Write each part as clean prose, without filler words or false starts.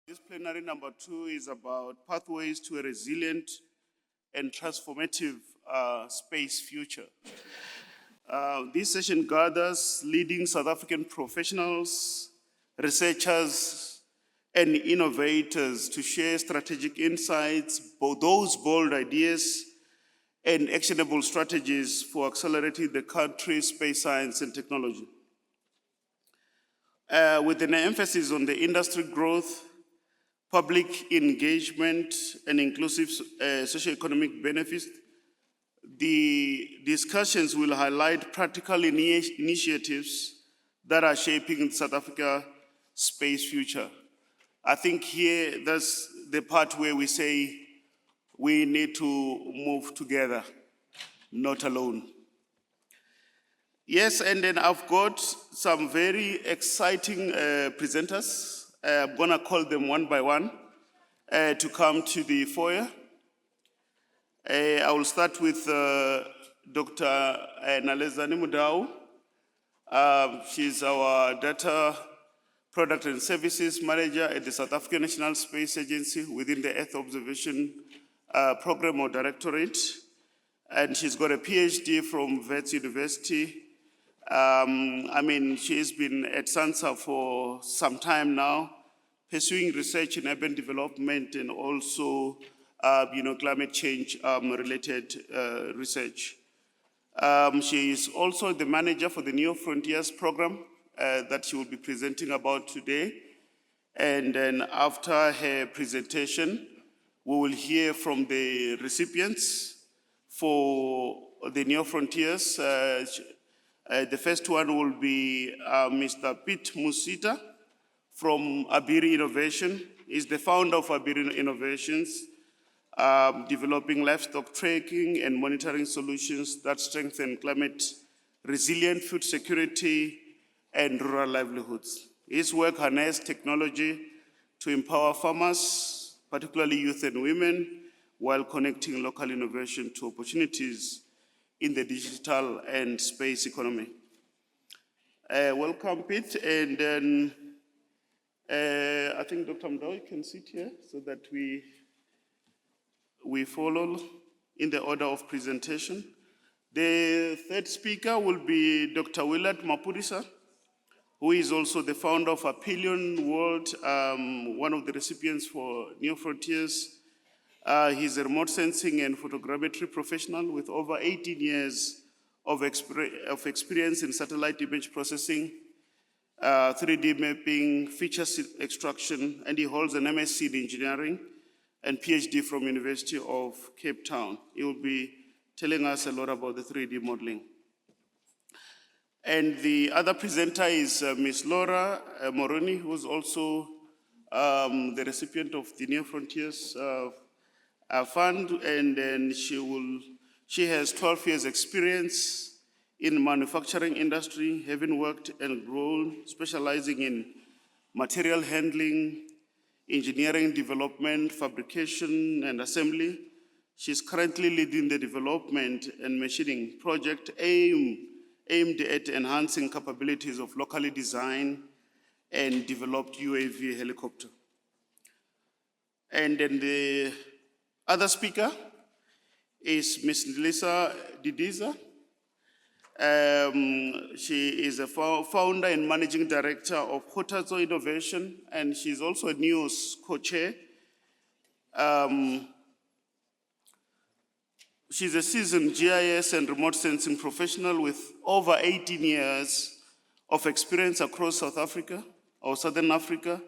This plenary number 2 is about pathways to a resilient and transformative space future. This session gathers leading South African professionals, researchers, and innovators to share strategic insights, both those bold ideas and actionable strategies for accelerating the country's space science and technology. With an emphasis on the industry growth, public engagement, and inclusive socioeconomic benefits, the discussions will highlight practical initiatives that are shaping South Africa's space future. I think here, that's the part where we say we need to move together, not alone. Yes, and then I've got some very exciting presenters. I'm gonna call them one by one to come to the foyer. I will start with Dr. Nalezani Mudau. She's our Data Product and Services Manager at the South African National Space Agency within the Earth Observation Program or Directorate. And she's got a PhD from Wits University. She's been at SANSA for some time now, pursuing research in urban development and also climate change related research. She is also the manager for the Neo Frontiers program that she will be presenting about today. And then after her presentation, we will hear from the recipients for the Neo Frontiers. The first one will be Mr. Pete Musita from Abiri Innovation. He's the founder of Abiri Innovations, developing livestock tracking and monitoring solutions that strengthen climate resilient food security and rural livelihoods. His work harnesses technology to empower farmers, particularly youth and women, while connecting local innovation to opportunities in the digital and space economy. Welcome, Pete, and then I think Dr. Mdao can sit here so that we follow in the order of presentation. The third speaker will be Dr. Willard Mapurisa, who is also the founder of Apelion World, one of the recipients for Neo Frontiers. He's a remote sensing and photogrammetry professional with over 18 years of experience in satellite image processing, 3D mapping, feature extraction, and he holds an MSc in engineering and PhD from University of Cape Town. He will be telling us a lot about the 3D modeling. And the other presenter is Ms. Laura Moroni, who's also the recipient of the Neo Frontiers fund, and then she has 12 years experience in manufacturing industry, having worked and grown, specializing in material handling, engineering development, fabrication, and assembly. She's currently leading the development and machining project aimed at enhancing capabilities of locally designed and developed UAV helicopter. And then the other speaker is Ms. Lisa Didiza. She is a founder and managing director of Hotazo Innovation, and she's also a NEOS co-chair. She's a seasoned GIS and remote sensing professional with over 18 years of experience across South Africa or Southern Africa,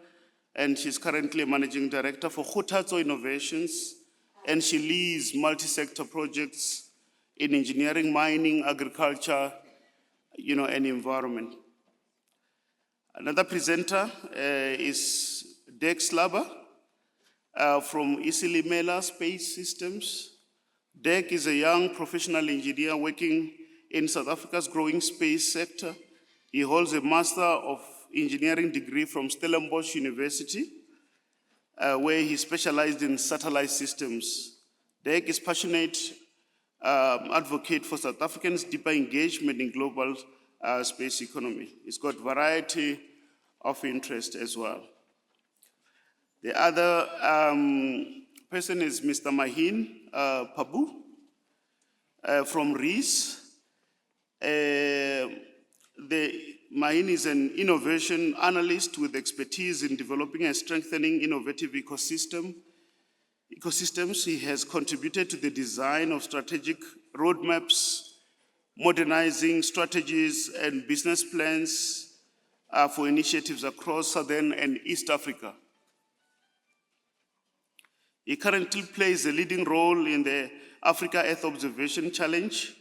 and she's currently a managing director for Hotazo Innovations, and she leads multi-sector projects in engineering, mining, agriculture, and environment. Another presenter is Dex Slaba from Isilimela Space Systems. Dek is a young professional engineer working in South Africa's growing space sector. He holds a Master of Engineering degree from Stellenbosch University, where he specialized in satellite systems. Dek is passionate advocate for South Africans' deeper engagement in global space economy. He's got variety of interest as well. The other person is Mr. Mahin Pabu from RIS. Mahin is an innovation analyst with expertise in developing and strengthening innovative ecosystems. He has contributed to the design of strategic roadmaps, modernizing strategies and business plans for initiatives across Southern and East Africa. He currently plays a leading role in the Africa Earth Observation Challenge,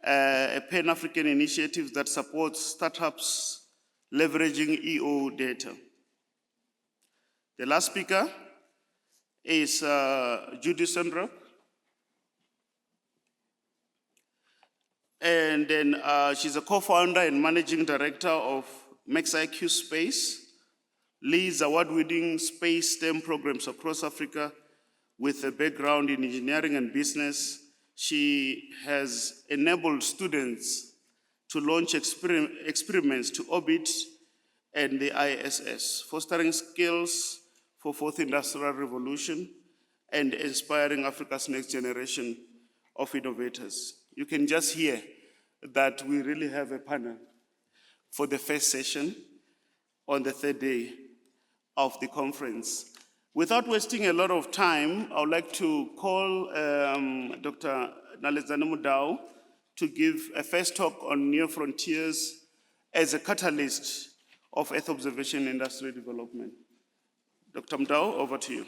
a Pan-African initiative that supports startups leveraging EO data. The last speaker is Judy Sandra. And then she's a co-founder and managing director of MaxIQ Space, leads award-winning space STEM programs across Africa with a background in engineering and business. She has enabled students to launch experiments to orbit and the ISS, fostering skills for fourth industrial revolution and inspiring Africa's next generation of innovators. You can just hear that we really have a panel for the first session on the third day of the conference. Without wasting a lot of time, I would like to call Dr. Nalezani Mudau to give a first talk on New Frontiers as a catalyst of Earth observation industry development. Dr. Mudau, over to you.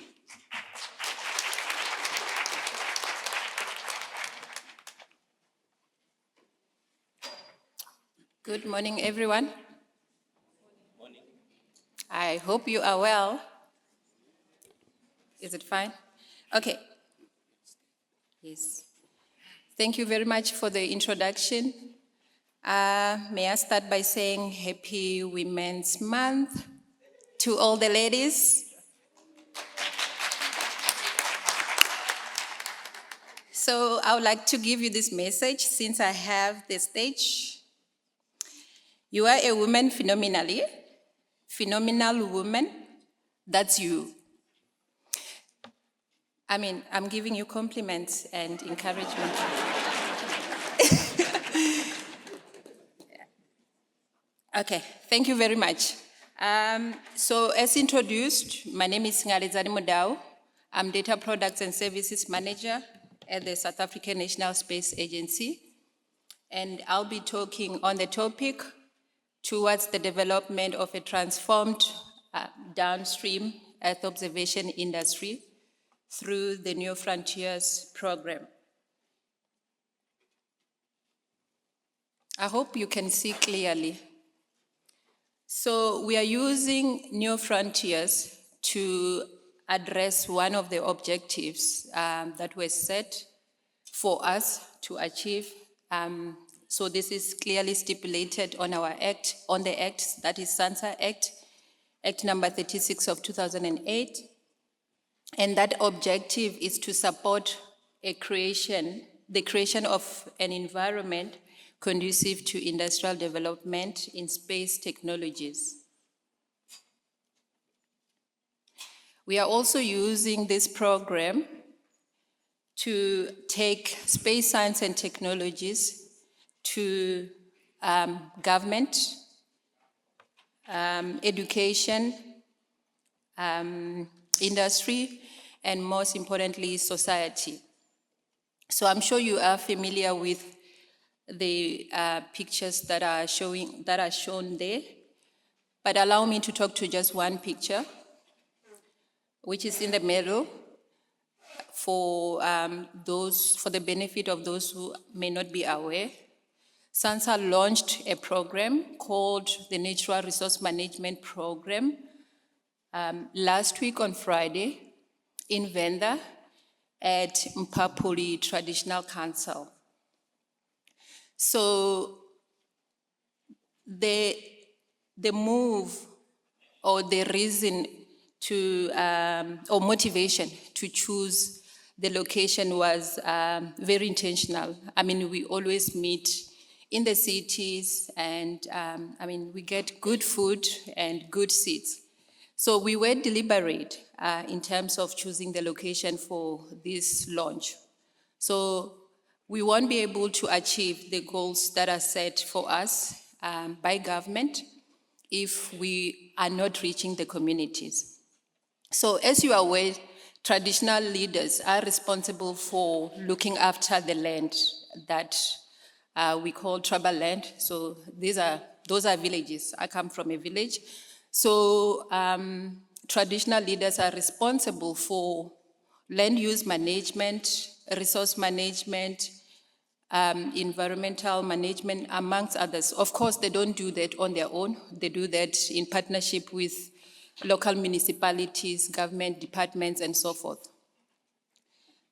Good morning, everyone. Morning. I hope you are well. Is it fine? Okay. Yes. Thank you very much for the introduction. May I start by saying Happy Women's Month to all the ladies. So I would like to give you this message since I have the stage. You are a woman phenomenal woman, that's you. I mean, I'm giving you compliments and encouragement. Okay, thank you very much. So as introduced, my name is Ngalezani Mudau. I'm Data Products and Services Manager at the South African National Space Agency. And I'll be talking on the topic towards the development of a transformed downstream Earth observation industry through the New Frontiers program. I hope you can see clearly. So we are using New Frontiers to address one of the objectives that were set for us to achieve. So this is clearly stipulated on our act, on the act, that is SANSA Act, Act number 36 of 2008. And that objective is to support the creation of an environment conducive to industrial development in space technologies. We are also using this program to take space science and technologies to government, education, industry, and most importantly, society. So I'm sure you are familiar with the pictures that are shown there, but allow me to talk to just one picture, which is in the middle, for the benefit of those who may not be aware. SANSA launched a program called the Natural Resource Management Program last week on Friday in Venda at Mpapuli Traditional Council. So the move or the reason to, or motivation to choose the location was very intentional. I mean, we always meet in the cities and I mean, we get good food and good seats. So we were deliberate in terms of choosing the location for this launch. So we won't be able to achieve the goals that are set for us by government if we are not reaching the communities. So as you are aware, traditional leaders are responsible for looking after the land that we call tribal land. So those are villages. I come from a village. So traditional leaders are responsible for land use management, resource management, environmental management, amongst others. Of course, they don't do that on their own. They do that in partnership with local municipalities, government departments, and so forth.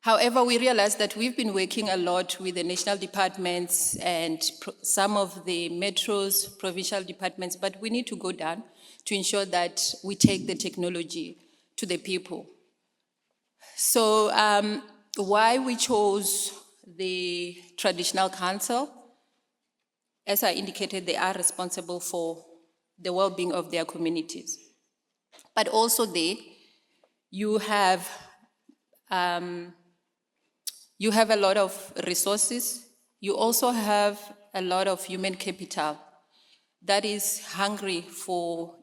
However, we realize that we've been working a lot with the national departments and some of the metros, provincial departments, but we need to go down to ensure that we take the technology to the people. So why we chose the traditional council, as I indicated, they are responsible for the well-being of their communities. But also you have a lot of resources. You also have a lot of human capital that is hungry for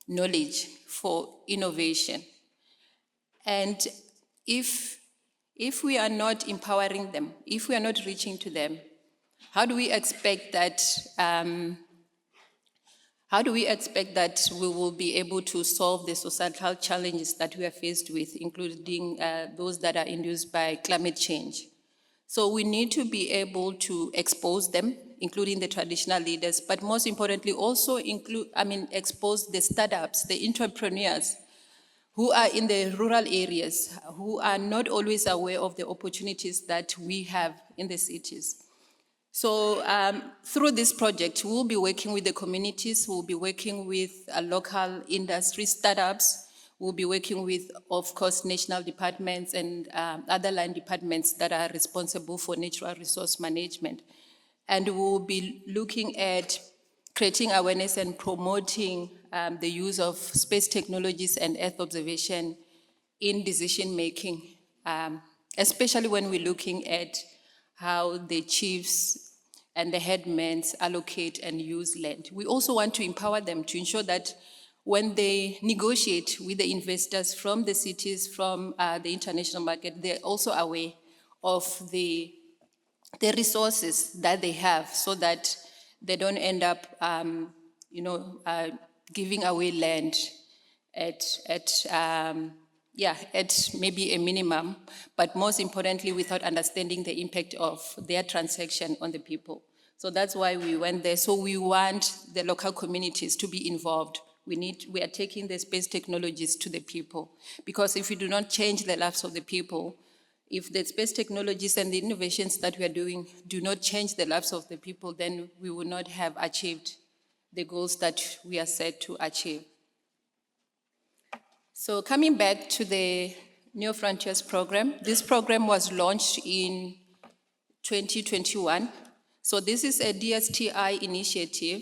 knowledge, for innovation. And if we are not empowering them, if we are not reaching to them, how do we expect that we will be able to solve the societal challenges that we are faced with, including those that are induced by climate change? So we need to be able to expose them, including the traditional leaders, but most importantly also expose the startups, the entrepreneurs who are in the rural areas, who are not always aware of the opportunities that we have in the cities. So through this project, we'll be working with the communities, we'll be working with local industry startups, we'll be working with, of course, national departments and other line departments that are responsible for natural resource management. And we'll be looking at creating awareness and promoting the use of space technologies and Earth observation in decision-making, especially when we're looking at how the chiefs and the headmen allocate and use land. We also want to empower them to ensure that when they negotiate with the investors from the cities, from the international market, they're also aware of the resources that they have, so that they don't end up, giving away land at maybe a minimum, but most importantly, without understanding the impact of their transaction on the people. So that's why we went there. So we want the local communities to be involved. We are taking the space technologies to the people, because if we do not change the lives of the people, if the space technologies and the innovations that we are doing do not change the lives of the people, then we will not have achieved the goals that we are set to achieve. So coming back to the New Frontiers program, this program was launched in 2021. So this is a DSTI initiative,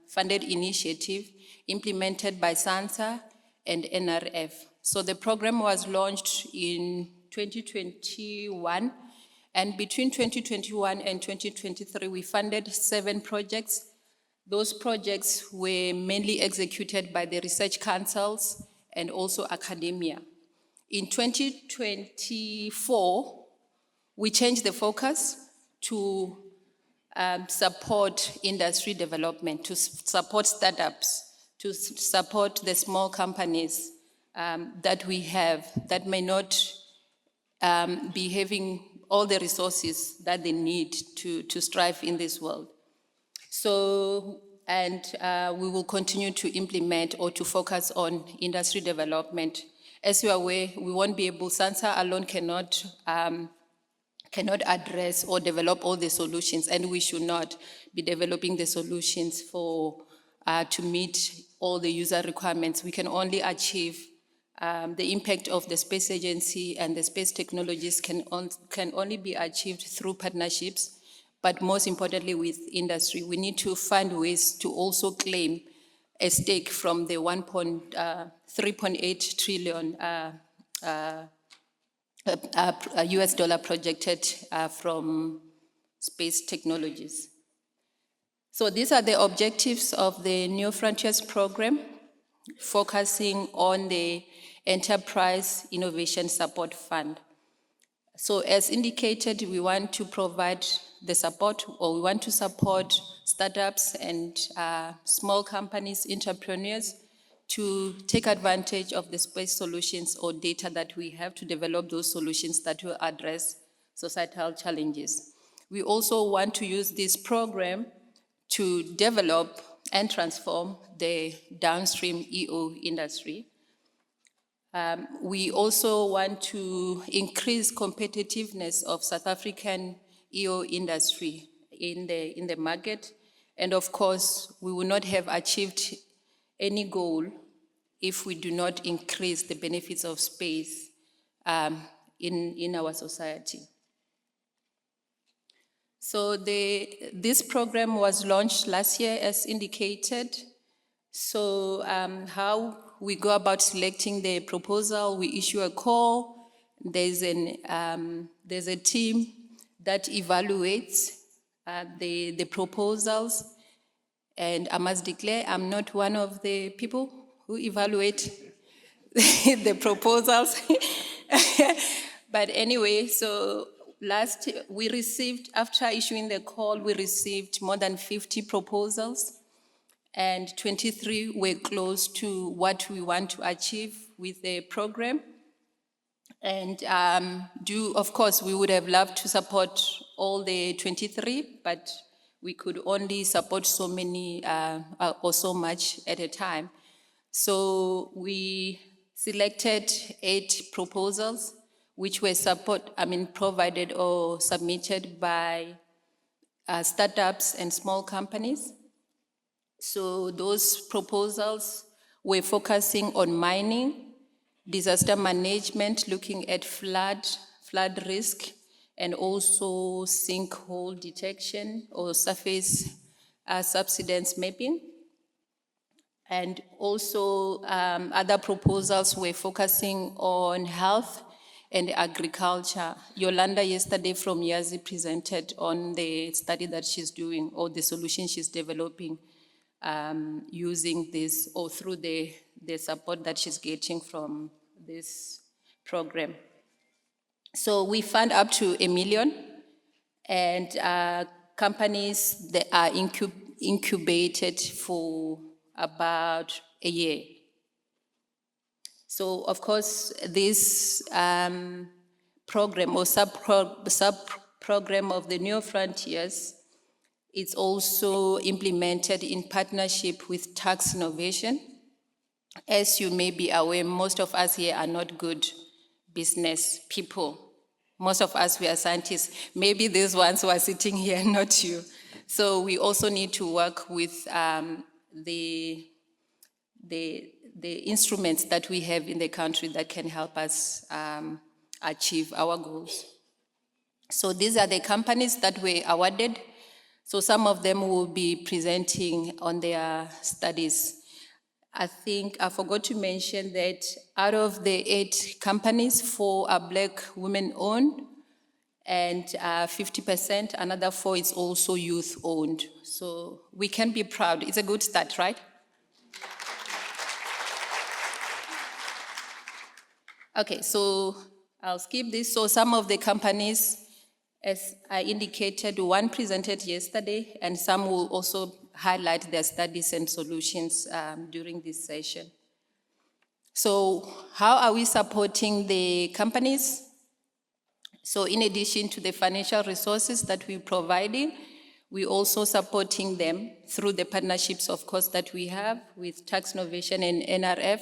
funded initiative, implemented by SANSA and NRF. So the program was launched in 2021, and between 2021 and 2023, we funded 7 projects. Those projects were mainly executed by the research councils and also academia. In 2024, we changed the focus to support industry development, to support startups, to support the small companies that we have that may not be having all the resources that they need to strive in this world. So, and we will continue to implement or to focus on industry development. As you are aware, we won't be able, SANSA alone cannot address or develop all the solutions, and we should not be developing the solutions to meet all the user requirements. We can only achieve the impact of the space agency and the space technologies can only be achieved through partnerships, but most importantly with industry. We need to find ways to also claim a stake from the 3.8 trillion US dollar projected from space technologies. So these are the objectives of the New Frontiers program, focusing on the Enterprise Innovation Support Fund. So as indicated, we want to provide the support, or we want to support startups and small companies, entrepreneurs, to take advantage of the space solutions or data that we have to develop those solutions that will address societal challenges. We also want to use this program to develop and transform the downstream EO industry. We also want to increase competitiveness of South African EO industry in the market. And of course, we will not have achieved any goal if we do not increase the benefits of space in our society. So this program was launched last year as indicated. So how we go about selecting the proposal, we issue a call. There's a team that evaluates the proposals. And I must declare, I'm not one of the people who evaluate the proposals. But anyway, so last year we received, after issuing the call, we received more than 50 proposals, and 23 were close to what we want to achieve with the program. And of course, we would have loved to support all the 23, but we could only support so many or so much at a time. So we selected 8 proposals, which were provided or submitted by startups and small companies. So those proposals were focusing on mining, disaster management, looking at flood risk, and also sinkhole detection or surface subsidence mapping. And also other proposals were focusing on health and agriculture. Yolanda yesterday from Yazi presented on the study that she's doing, or the solution she's developing using this, or through the support that she's getting from this program. So we fund up to $1 million, and companies that are incubated for about a year. So of course, this program or sub-program of the New Frontiers, it's also implemented in partnership with Tax Innovation. As you may be aware, most of us here are not good business people. Most of us, we are scientists. Maybe these ones who are sitting here, not you. So we also need to work with the instruments that we have in the country that can help us achieve our goals. So these are the companies that were awarded. So some of them will be presenting on their studies. I think I forgot to mention that out of the 8 companies, 4 are Black women-owned, and 50%, another 4 is also youth-owned. So we can be proud. It's a good start, right? Okay, so I'll skip this. So some of the companies, as I indicated, one presented yesterday, and some will also highlight their studies and solutions during this session. So how are we supporting the companies? So in addition to the financial resources that we're providing, we're also supporting them through the partnerships, of course, that we have with Tax Innovation and NRF.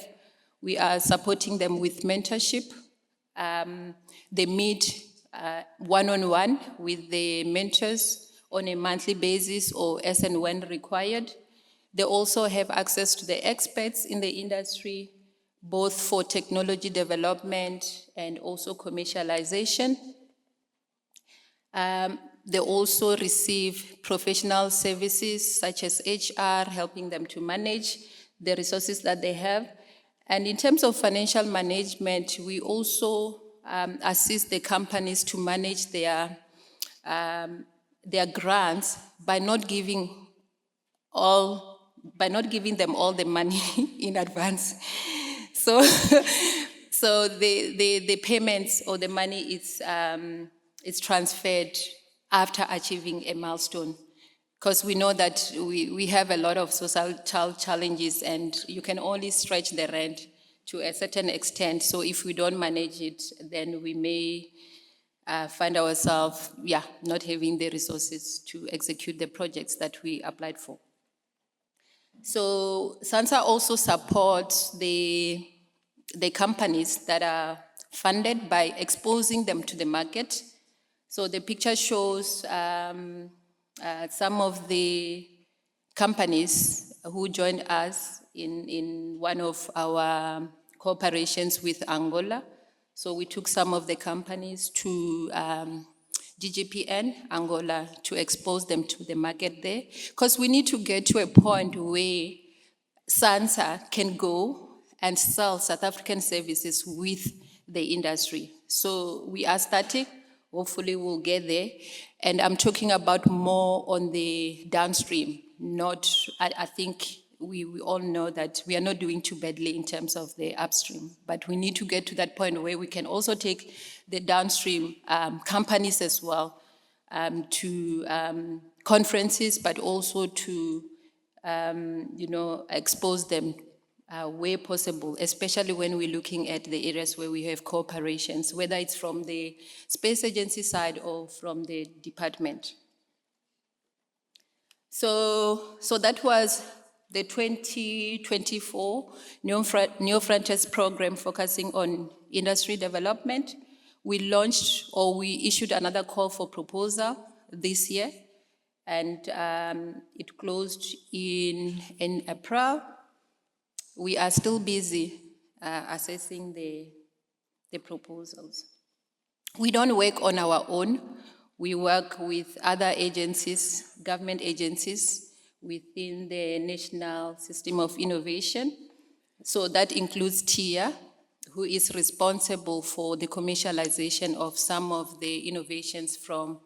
We are supporting them with mentorship. They meet one-on-one with the mentors on a monthly basis or as and when required. They also have access to the experts in the industry, both for technology development and also commercialization. They also receive professional services such as HR, helping them to manage the resources that they have. And in terms of financial management, we also assist the companies to manage their grants by not giving them all the money in advance. So, so the payments or the money is transferred after achieving a milestone. Because we know that we have a lot of societal challenges and you can only stretch the rent to a certain extent. So if we don't manage it, then we may find ourselves, not having the resources to execute the projects that we applied for. So SANSA also supports the companies that are funded by exposing them to the market. So the picture shows some of the companies who joined us in one of our cooperations with Angola. So we took some of the companies to GGPN, Angola, to expose them to the market there. Because we need to get to a point where SANSA can go and sell South African services with the industry. So we are starting. Hopefully we'll get there. And I'm talking about more on the downstream, I think we all know that we are not doing too badly in terms of the upstream, but we need to get to that point where we can also take the downstream companies as well to conferences, but also to, expose them where possible, especially when we're looking at the areas where we have cooperations, whether it's from the space agency side or from the department. So that was the 2024 New Frontiers program focusing on industry development. We launched, or we issued another call for proposal this year, and it closed in April. We are still busy assessing the proposals. We don't work on our own. We work with other agencies, government agencies, within the National System of Innovation. So that includes TIA, who is responsible for the commercialization of some of the innovations from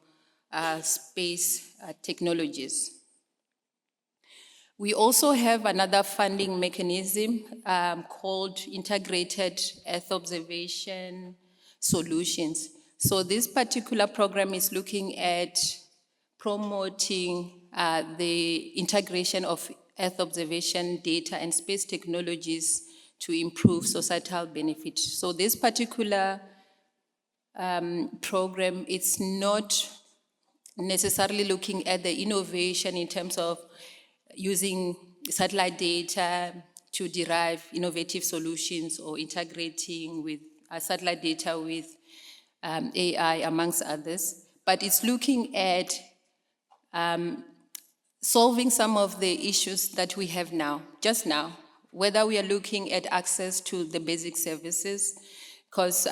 space technologies. We also have another funding mechanism called Integrated Earth Observation Solutions. So this particular program is looking at promoting the integration of Earth observation data and space technologies to improve societal benefit. So this particular program, it's not necessarily looking at the innovation in terms of using satellite data to derive innovative solutions or integrating with satellite data with AI, amongst others, but it's looking at solving some of the issues that we have now, just now, whether we are looking at access to the basic services, because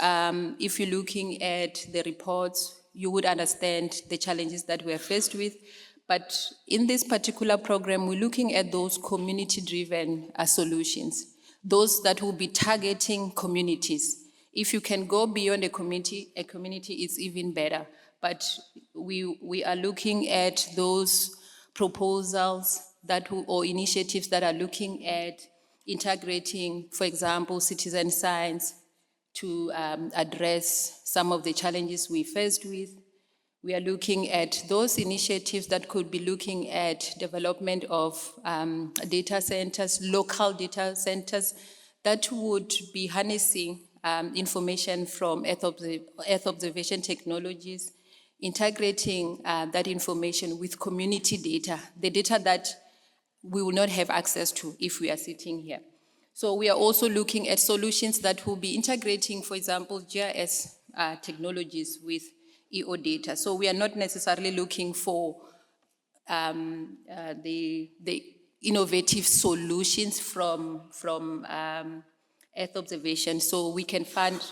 if you're looking at the reports, you would understand the challenges that we are faced with. But in this particular program, we're looking at those community-driven solutions, those that will be targeting communities. If you can go beyond a community is even better. But we are looking at those proposals or initiatives that are looking at integrating, for example, citizen science to address some of the challenges we faced with. We are looking at those initiatives that could be looking at development of data centers, local data centers, that would be harnessing information from Earth observation technologies, integrating that information with community data, the data that we will not have access to if we are sitting here. So we are also looking at solutions that will be integrating, for example, GIS technologies with EO data. So we are not necessarily looking for the innovative solutions from Earth observation. So we can fund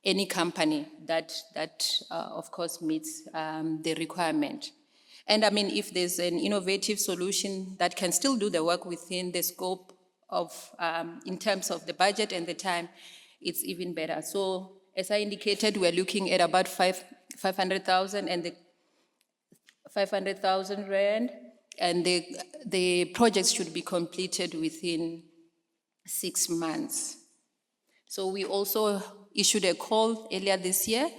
any company that of course meets the requirement. And I mean, if there's an innovative solution that can still do the work within the scope in terms of the budget and the time, it's even better. So as I indicated, we're looking at about 500,000 and the 500,000 rand, and the projects should be completed within 6 months. So we also issued a call earlier this year,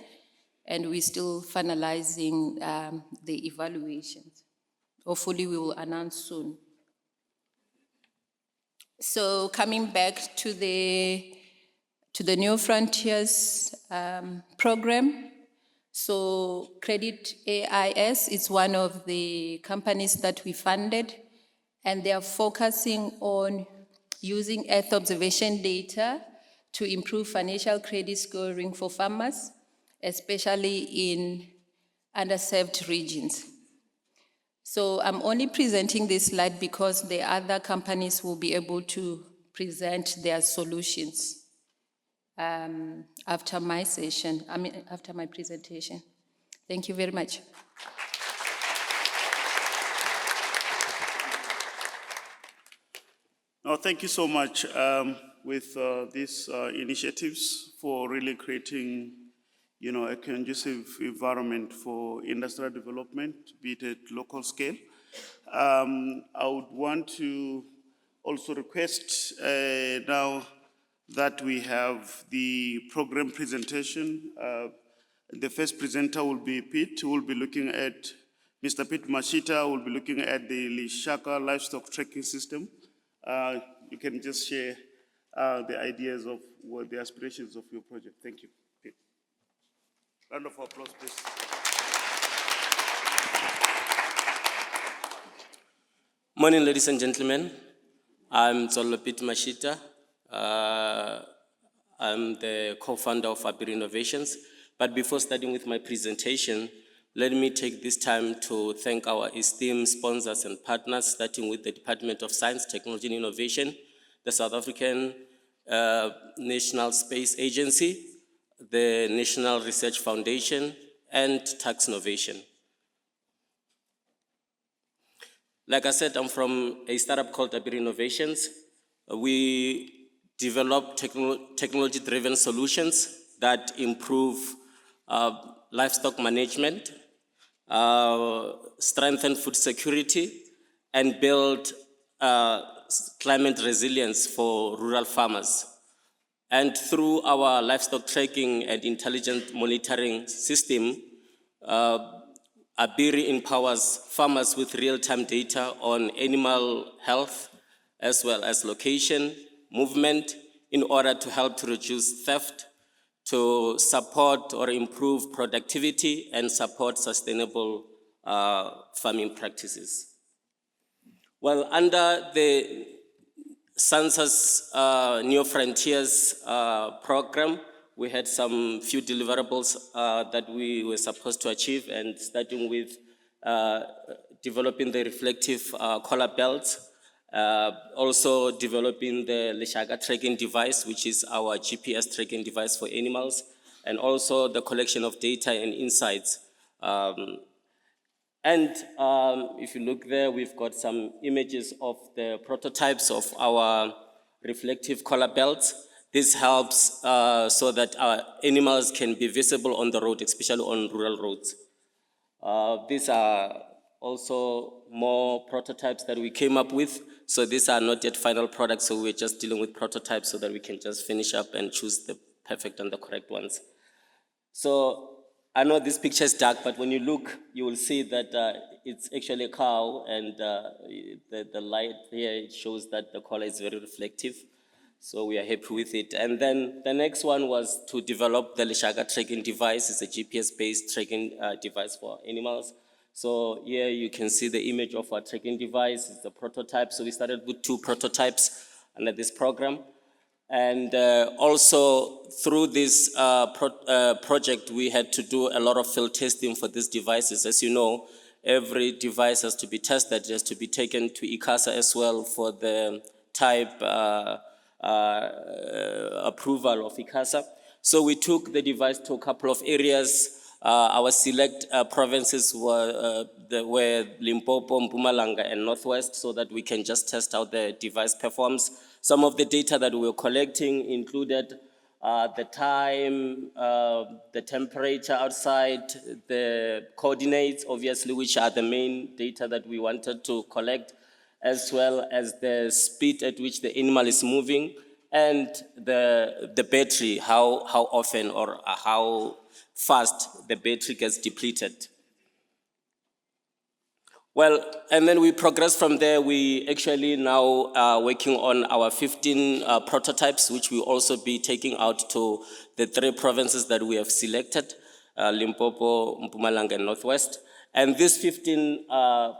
and we're still finalizing the evaluations. Hopefully we will announce soon. So coming back to the New Frontiers program, so Credit AIS is one of the companies that we funded, and they are focusing on using Earth observation data to improve financial credit scoring for farmers, especially in underserved regions. So I'm only presenting this slide because the other companies will be able to present their solutions after my presentation. Thank you very much. No, thank you so much with these initiatives for really creating, a conducive environment for industrial development, be it at local scale. I would want to also request now that we have the program presentation. The first presenter will be Pete, who will be looking at, Mr. Pete Mashita will be looking at the Lishaka livestock tracking system. You can just share the ideas of what the aspirations of your project. Thank you, Pete. Round of applause, please. Morning, ladies and gentlemen. I'm Zolo Pete Mashita. I'm the co-founder of Abir Innovations. But before starting with my presentation, let me take this time to thank our esteemed sponsors and partners, starting with the Department of Science, Technology and Innovation, the South African National Space Agency, the National Research Foundation, and Tax Innovation. Like I said, I'm from a startup called Abir Innovations. We develop technology-driven solutions that improve livestock management, strengthen food security, and build climate resilience for rural farmers. And through our livestock tracking and intelligent monitoring system, Abiri empowers farmers with real-time data on animal health, as well as location, movement, in order to help to reduce theft, to support or improve productivity, and support sustainable farming practices. Well, under the SANSA's New Frontiers program, we had some few deliverables that we were supposed to achieve, and starting with developing the reflective collar belts, also developing the Lishaka tracking device, which is our GPS tracking device for animals, and also the collection of data and insights. If you look there, we've got some images of the prototypes of our reflective collar belts. This helps so that our animals can be visible on the road, especially on rural roads. These are also more prototypes that we came up with. So these are not yet final products, so we're just dealing with prototypes so that we can just finish up and choose the perfect and the correct ones. So I know this picture is dark, but when you look, you will see that it's actually a cow, and the light here, it shows that the color is very reflective. So we are happy with it. And then the next one was to develop the Lishaka tracking device. It's a GPS-based tracking device for animals. So here you can see the image of our tracking device. It's the prototype. So we started with 2 prototypes under this program. And also through this project, we had to do a lot of field testing for these devices. As you know, every device has to be tested, has to be taken to ICASA as well for the type approval of ICASA. So we took the device to a couple of areas. Our select provinces were Limpopo, Mpumalanga, and Northwest, so that we can just test how the device performs. some of the data that we were collecting included the time, the temperature outside, the coordinates, obviously, which are the main data that we wanted to collect, as well as the speed at which the animal is moving, and the battery, how often or how fast the battery gets depleted. Well, and then we progress from there. We actually now are working on our 15 prototypes, which will also be taking out to the 3 provinces that we have selected, Limpopo, Mpumalanga, and Northwest. And these 15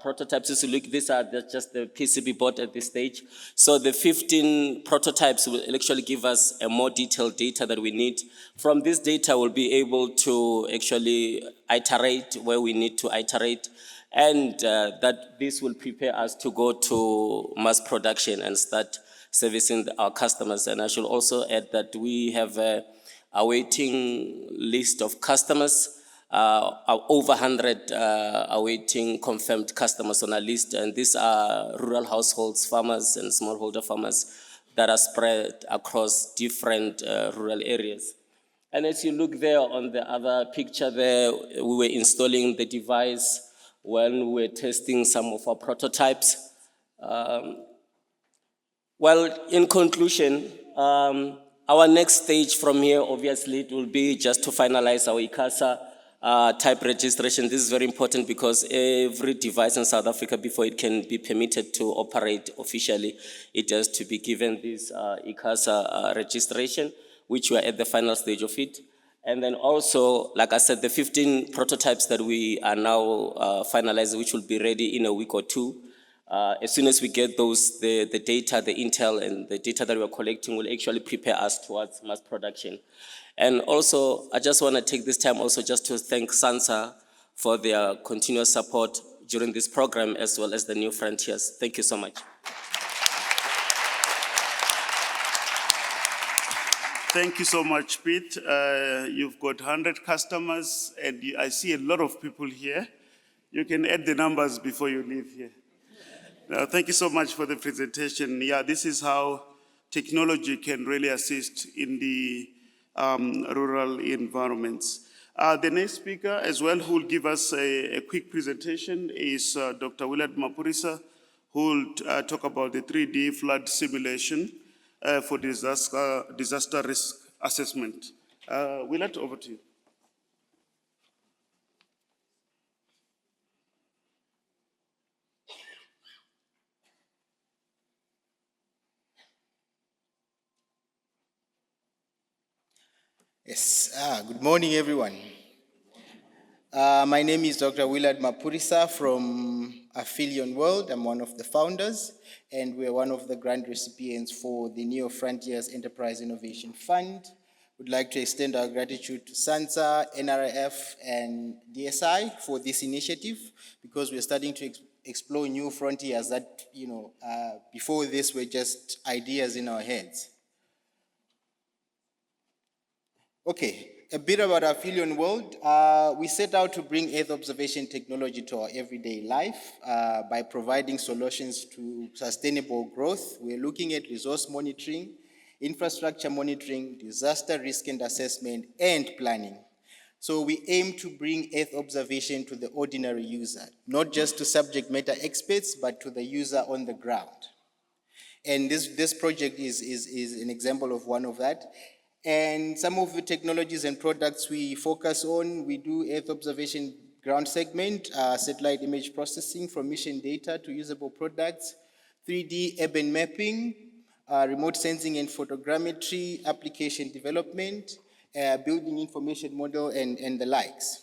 prototypes, as you look, these are just the PCB board at this stage. So the 15 prototypes will actually give us a more detailed data that we need. From this data, we'll be able to actually iterate where we need to iterate, and that this will prepare us to go to mass production and start servicing our customers. And I should also add that we have a waiting list of customers, over 100 awaiting confirmed customers on our list, and these are rural households, farmers and smallholder farmers that are spread across different rural areas. And as you look there on the other picture there, we were installing the device when we were testing some of our prototypes. Well, in conclusion, our next stage from here, obviously, it will be just to finalize our ICASA type registration. This is very important because every device in South Africa, before it can be permitted to operate officially, it has to be given this ICASA registration, which we are at the final stage of it. And then also, like I said, the 15 prototypes that we are now finalizing, which will be ready in a week or two. As soon as we get those, the data, the intel, and the data that we're collecting will actually prepare us towards mass production. And also, I just want to take this time also just to thank SANSA for their continuous support during this program, as well as the New Frontiers. Thank you so much. Thank you so much, Pete. You've got 100 customers, and I see a lot of people here. You can add the numbers before you leave here. Thank you so much for the presentation. Yeah, this is how technology can really assist in the rural environments. The next speaker as well, who will give us a quick presentation, is Dr. Willard Mapurisa, who will talk about the 3D flood simulation for disaster risk assessment. Willard, over to you. Yes, good morning, everyone. My name is Dr. Willard Mapurisa from Affilion World. I'm one of the founders, and we're one of the grant recipients for the Neo Frontiers Enterprise Innovation Fund. We'd like to extend our gratitude to SANSA, NRF, and DSI for this initiative, because we're starting to explore new frontiers that, before this were just ideas in our heads. Okay, a bit about our Affilion World. We set out to bring Earth observation technology to our everyday life by providing solutions to sustainable growth. We're looking at resource monitoring, infrastructure monitoring, disaster risk and assessment, and planning. So we aim to bring Earth observation to the ordinary user, not just to subject matter experts, but to the user on the ground. And this project is an example of one of that. And some of the technologies and products we focus on, we do Earth observation ground segment, satellite image processing from mission data to usable products, 3D urban mapping, remote sensing and photogrammetry, application development, building information model, and the likes.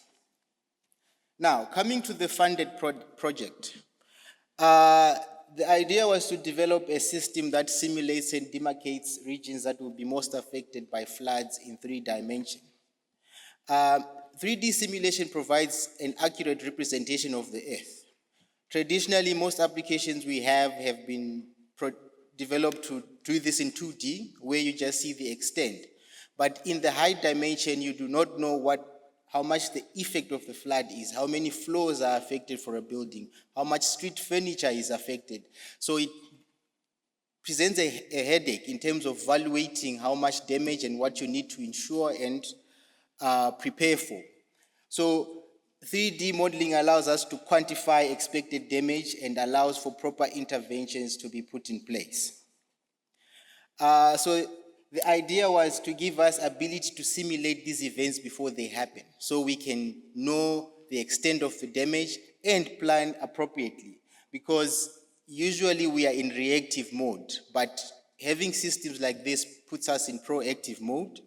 Now, coming to the funded project. The idea was to develop a system that simulates and demarcates regions that will be most affected by floods in 3 dimensions. 3D simulation provides an accurate representation of the Earth. Traditionally, most applications we have been developed to do this in 2D, where you just see the extent. But in the high dimension, you do not know how much the effect of the flood is, how many floors are affected for a building, how much street furniture is affected. So it presents a headache in terms of evaluating how much damage and what you need to insure and prepare for. So 3D modeling allows us to quantify expected damage and allows for proper interventions to be put in place. So the idea was to give us ability to simulate these events before they happen, so we can know the extent of the damage and plan appropriately, because usually we are in reactive mode, but having systems like this puts us in proactive mode.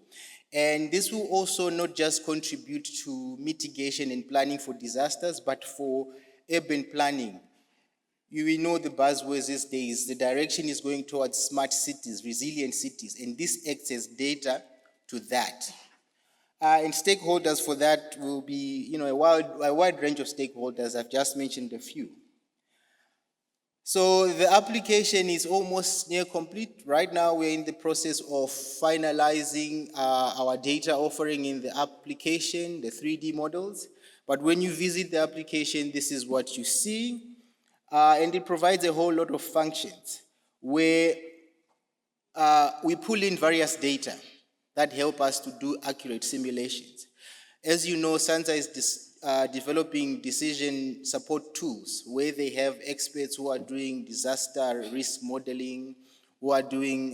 And this will also not just contribute to mitigation and planning for disasters, but for urban planning. You will know the buzzwords these days. The direction is going towards smart cities, resilient cities, and this acts as data to that. And stakeholders for that will be, a wide range of stakeholders. I've just mentioned a few. So the application is almost near complete. Right now, we're in the process of finalizing our data offering in the application, the 3D models. But when you visit the application, this is what you see. And it provides a whole lot of functions where we pull in various data that help us to do accurate simulations. As you know, SANSA is developing decision support tools where they have experts who are doing disaster risk modeling, who are doing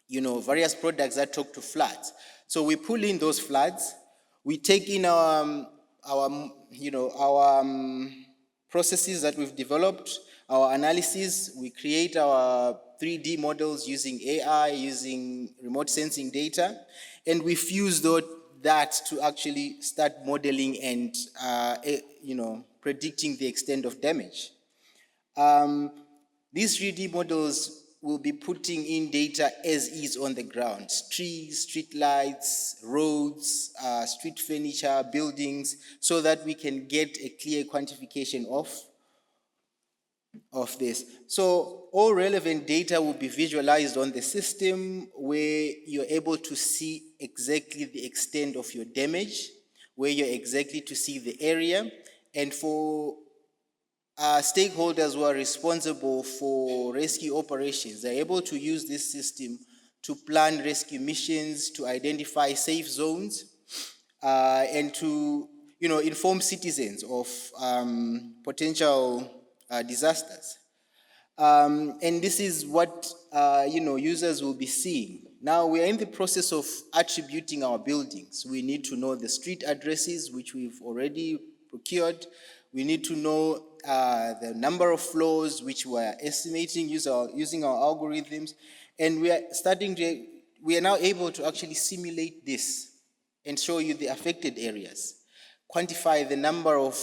various products that talk to floods. So we pull in those floods, we take in our processes that we've developed, our analysis, we create our 3D models using AI, using remote sensing data, and we fuse that to actually start modeling and predicting the extent of damage. These 3D models will be putting in data as is on the ground: trees, street lights, roads, street furniture, buildings, so that we can get a clear quantification of this. So all relevant data will be visualized on the system, where you're able to see exactly the extent of your damage, where you're exactly to see the area. And for stakeholders who are responsible for rescue operations, they're able to use this system to plan rescue missions, to identify safe zones, and to inform citizens of potential disasters. And this is what users will be seeing. Now we are in the process of attributing our buildings. We need to know the street addresses, which we've already procured. We need to know the number of floors, which we are estimating using our algorithms. And we are now able to actually simulate this and show you the affected areas, quantify the number of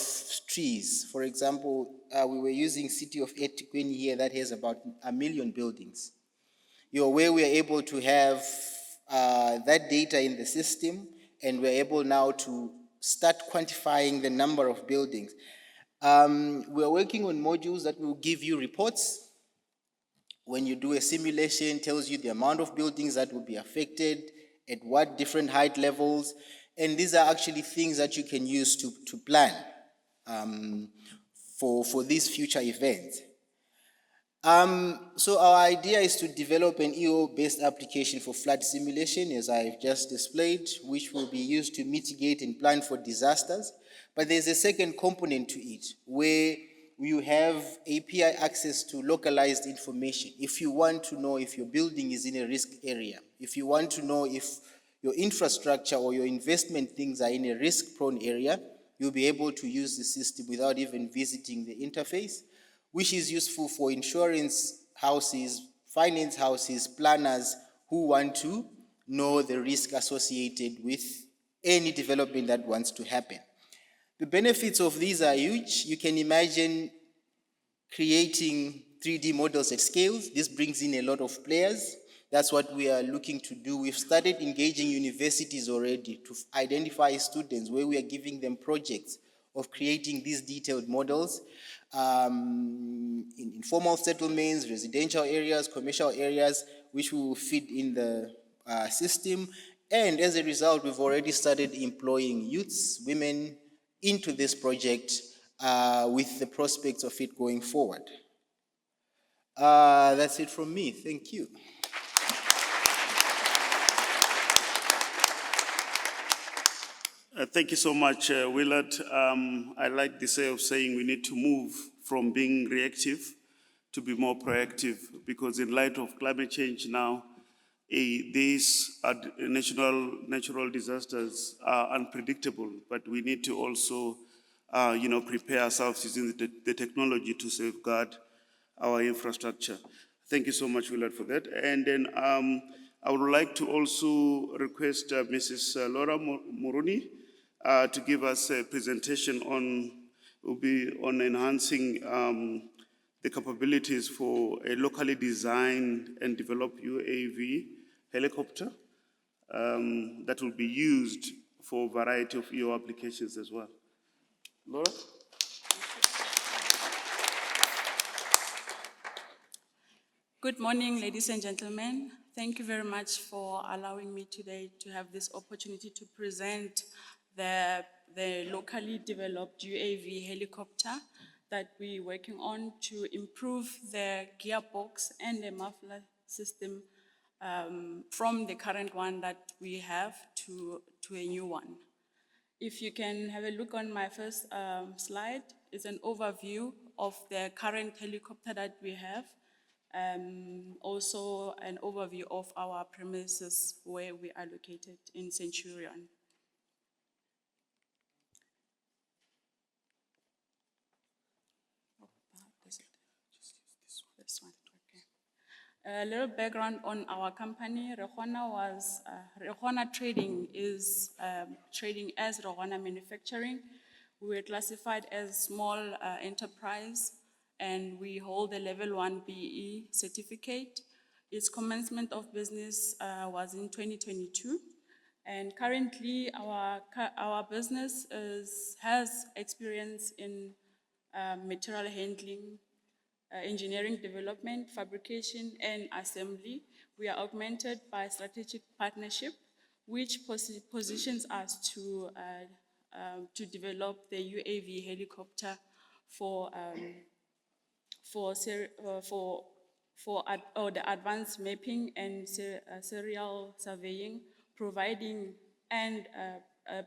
trees. For example, we were using City of Etikweni here that has about 1 million buildings. Where we are able to have that data in the system, and we're able now to start quantifying the number of buildings. We are working on modules that will give you reports. When you do a simulation, it tells you the amount of buildings that will be affected, at what different height levels, and these are actually things that you can use to plan for these future events. So our idea is to develop an EO-based application for flood simulation, as I've just displayed, which will be used to mitigate and plan for disasters. But there's a second component to it, where you have API access to localized information. If you want to know if your building is in a risk area, if you want to know if your infrastructure or your investment things are in a risk-prone area, you'll be able to use the system without even visiting the interface, which is useful for insurance houses, finance houses, planners who want to know the risk associated with any development that wants to happen. The benefits of these are huge. You can imagine creating 3D models at scales. This brings in a lot of players. That's what we are looking to do. We've started engaging universities already to identify students, where we are giving them projects of creating these detailed models in informal settlements, residential areas, commercial areas, which we will feed in the system. And as a result, we've already started employing youths, women into this project with the prospects of it going forward. That's it from me. Thank you. Thank you so much, Willard. I like the say of saying we need to move from being reactive to be more proactive, because in light of climate change now, these natural disasters are unpredictable, but we need to also, prepare ourselves using the technology to safeguard our infrastructure. Thank you so much, Willard, for that. And then I would like to also request Mrs. Laura Moroni to give us a presentation on enhancing the capabilities for a locally designed and developed UAV helicopter that will be used for a variety of EO applications as well. Laura? Good morning, ladies and gentlemen. Thank you very much for allowing me today to have this opportunity to present the locally developed UAV helicopter that we're working on to improve the gearbox and the muffler system from the current one that we have to a new one. If you can have a look on my first slide, it's an overview of the current helicopter that we have. Also an overview of our premises where we are located in Centurion. This one, okay. A little background on our company. Rehona Trading is trading as Rehona Manufacturing. We were classified as small enterprise, and we hold a level 1 BE certificate. Its commencement of business was in 2022. And currently our business has experience in material handling, engineering development, fabrication, and assembly. We are augmented by strategic partnership, which positions us to develop the UAV helicopter for the advanced mapping and serial surveying, providing and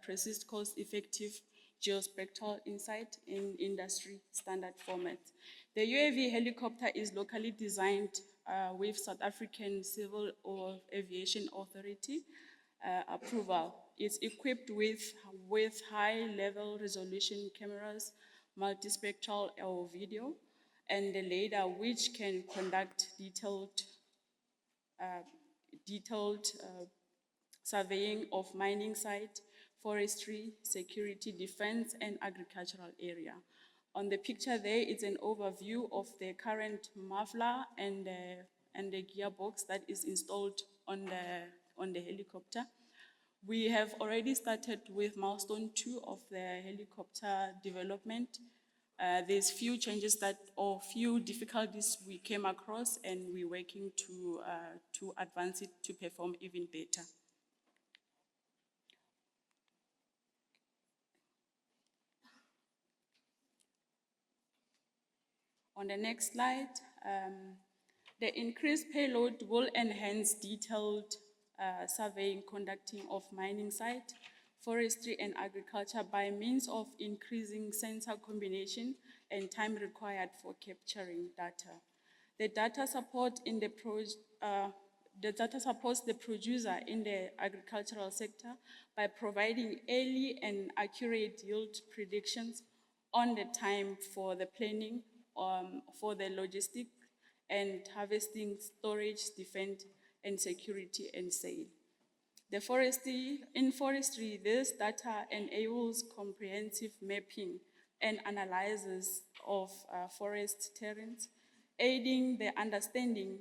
precise, cost-effective geospectral insight in industry standard format. The UAV helicopter is locally designed with South African Civil Aviation Authority approval. It's equipped with high-level resolution cameras, multispectral video, and the radar, which can conduct detailed surveying of mining site, forestry, security, defense, and agricultural area. On the picture there, it's an overview of the current muffler and the gearbox that is installed on the helicopter. We have already started with milestone 2 of the helicopter development. There's few changes few difficulties we came across, and we're working to advance it to perform even better. On the next slide, the increased payload will enhance detailed surveying, conducting of mining site, forestry, and agriculture by means of increasing sensor combination and time required for capturing data. The data supports the producer in the agricultural sector by providing early and accurate yield predictions on the time for the planning, for the logistic and harvesting, storage, defense, and security and sale. In forestry, this data enables comprehensive mapping and analysis of forest terrains, aiding understanding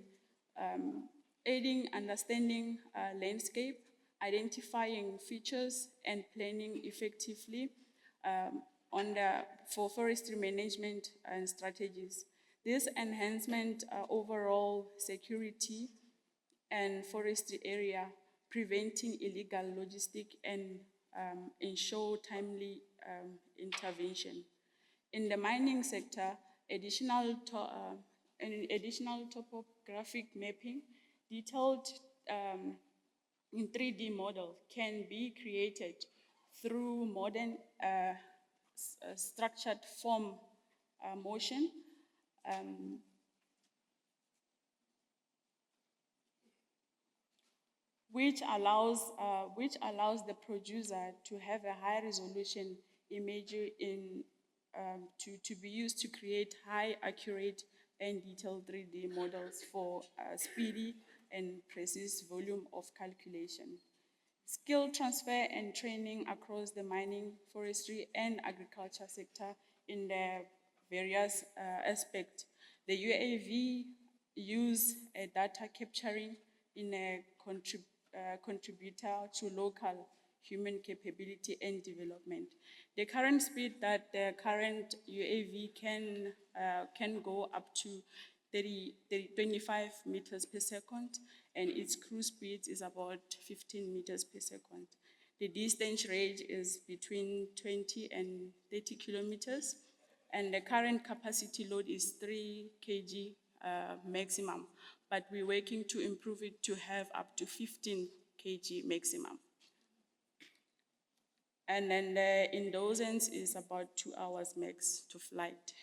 landscape, identifying features, and planning effectively for forestry management and strategies. This enhancement overall security and forestry area, preventing illegal logistic and ensure timely intervention. In the mining sector, additional an additional topographic mapping detailed in 3D model can be created through modern structured form motion. Which allows the producer to have a high resolution image to be used to create high accurate and detailed 3D models for speedy and precise volume of calculation. Skill transfer and training across the mining, forestry, and agriculture sector in the various aspects. The UAV use data capturing in a contributor to local human capability and development. The current speed that the current UAV can go up to 25 meters per second, and its cruise speed is about 15 meters per second. The distance range is between 20 and 30 kilometers, and the current capacity load is 3 kg maximum, but we're working to improve it to have up to 15 kg maximum. And then the endurance is about 2 hours max to flight.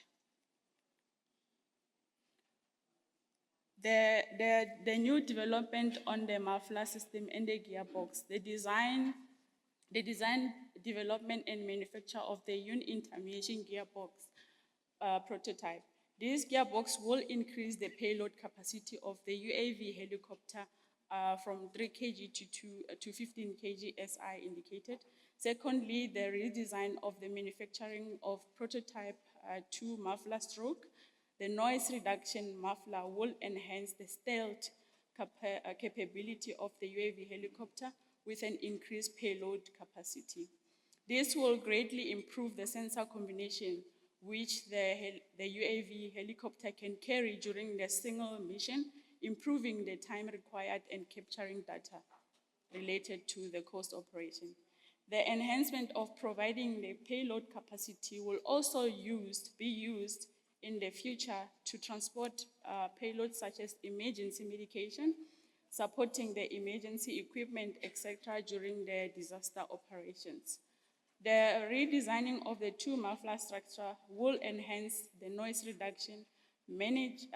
The new development on the muffler system and the gearbox, the design, development and manufacture of the intermission gearbox prototype. This gearbox will increase the payload capacity of the UAV helicopter from 3 kg to 15 kg as I indicated. Secondly, the redesign of the manufacturing of prototype 2 muffler stroke. The noise reduction muffler will enhance the stealth capability of the UAV helicopter with an increased payload capacity. This will greatly improve the sensor combination which the UAV helicopter can carry during the single mission, improving the time required and capturing data related to the coast operation. The enhancement of providing the payload capacity will also be used in the future to transport payloads such as emergency medication, supporting the emergency equipment, etc. during the disaster operations. The redesigning of the 2 muffler structure will enhance the noise reduction, manage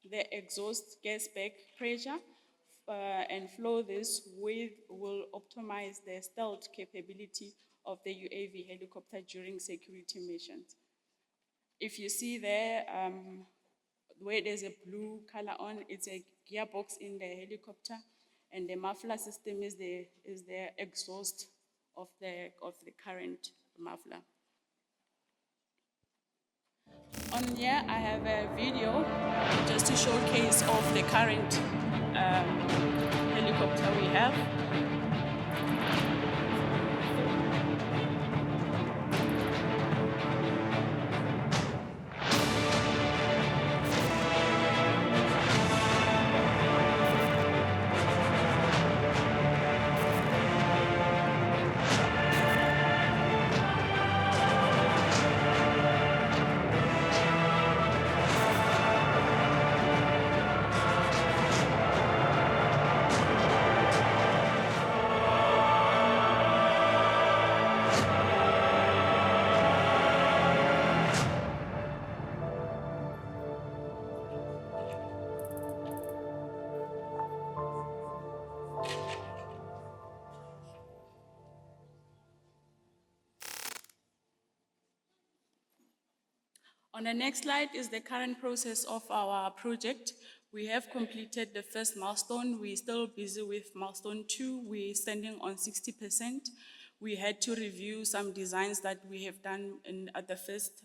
the exhaust gas back pressure, and flow this will optimize the stealth capability of the UAV helicopter during security missions. If you see there, where there's a blue color on, it's a gearbox in the helicopter, and the muffler system is the exhaust of the current muffler. On here, I have a video just to showcase of the current helicopter we have. On the next slide is the current process of our project. We have completed the first milestone. We're still busy with milestone 2. We're standing on 60%. We had to review some designs that we have done at the first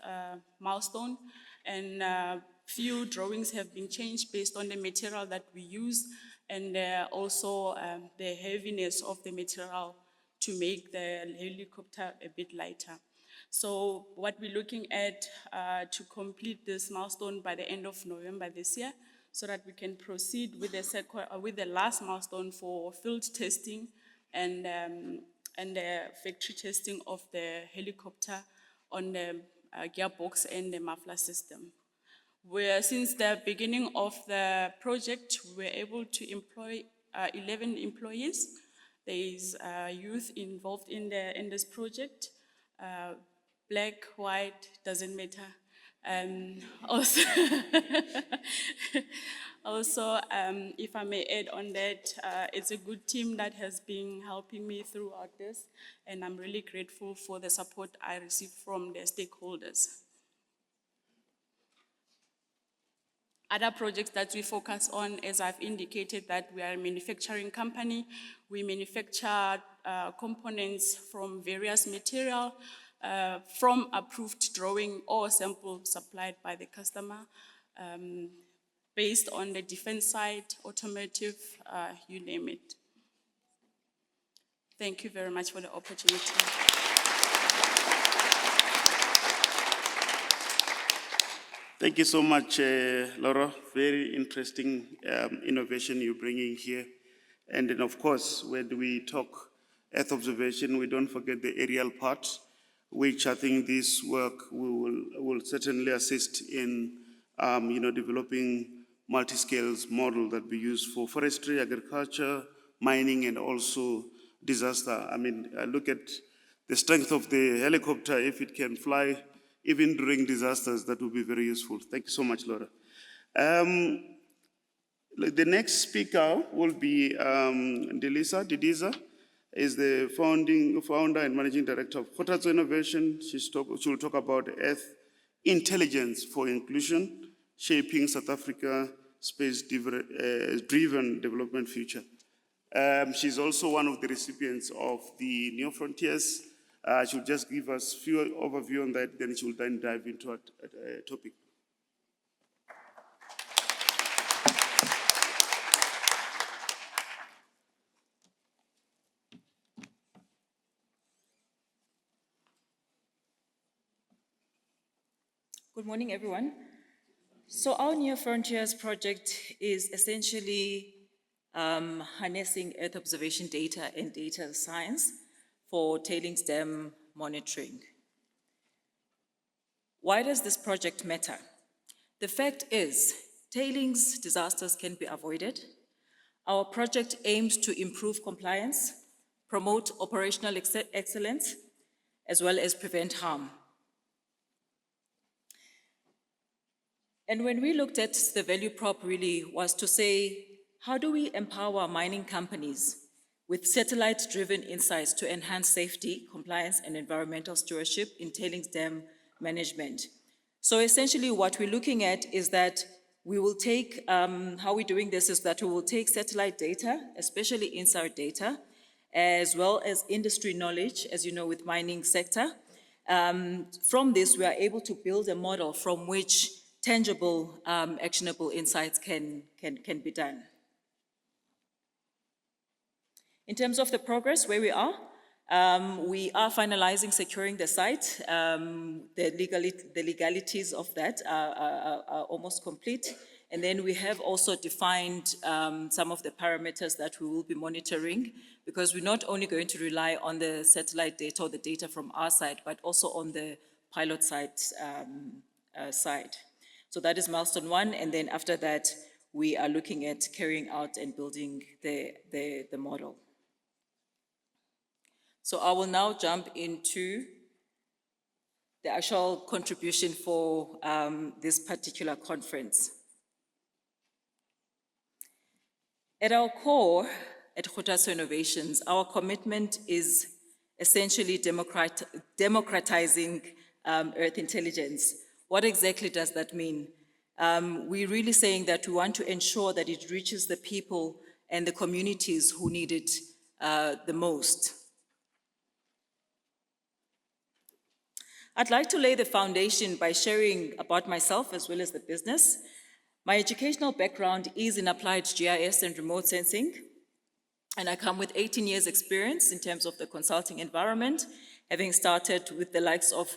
milestone, and few drawings have been changed based on the material that we use, and also the heaviness of the material to make the helicopter a bit lighter. So what we're looking at to complete this milestone by the end of November this year, so that we can proceed with the last milestone for field testing and the factory testing of the helicopter on the gearbox and the muffler system. where since the beginning of the project, we were able to employ 11 employees. There is youth involved in this project. Black, white, doesn't matter. Also, if I may add on that, it's a good team that has been helping me throughout this, and I'm really grateful for the support I received from the stakeholders. Other projects that we focus on, as I've indicated, that we are a manufacturing company. We manufacture components from various material, from approved drawing or sample supplied by the customer, based on the defense side, automotive, you name it. Thank you very much for the opportunity. Thank you so much, Laura. Very interesting innovation you're bringing here. And then, of course, when we talk Earth observation, we don't forget the aerial part, which I think this work will certainly assist in developing multi-scales model that we use for forestry, agriculture, mining, and also disaster. I mean, look at the strength of the helicopter. If it can fly even during disasters, that will be very useful. Thank you so much, Laura. The next speaker will be Didiza is the founder and managing director of Khothatso Innovation. She'll talk about Earth intelligence for inclusion, shaping South Africa space-driven development future. She's also one of the recipients of the Neo Frontiers. She'll just give us a few overview on that, then she'll then dive into a topic. Good morning, everyone. So our New Frontiers project is essentially harnessing Earth observation data and data science for tailings dam monitoring. Why does this project matter? The fact is, tailings disasters can be avoided. Our project aims to improve compliance, promote operational excellence, as well as prevent harm. And when we looked at the value prop really was to say, how do we empower mining companies with satellite-driven insights to enhance safety, compliance, and environmental stewardship in tailings dam management? So essentially what we're looking at is that we will take, how we're doing this is that we will take satellite data, especially INSAR data, as well as industry knowledge, as you know, with mining sector. From this, we are able to build a model from which tangible, actionable insights can be done. In terms of the progress, where we are finalizing securing the site. The legalities of that are almost complete. And then we have also defined some of the parameters that we will be monitoring, because we're not only going to rely on the satellite data or the data from our side, but also on the pilot site side. So that is milestone 1, and then after that, we are looking at carrying out and building the model. So I will now jump into the actual contribution for this particular conference. At our core, at Khothatso Innovations, our commitment is essentially democratizing Earth intelligence. What exactly does that mean? We're really saying that we want to ensure that it reaches the people and the communities who need it the most. I'd like to lay the foundation by sharing about myself as well as the business. My educational background is in applied GIS and remote sensing, and I come with 18 years experience in terms of the consulting environment, having started with the likes of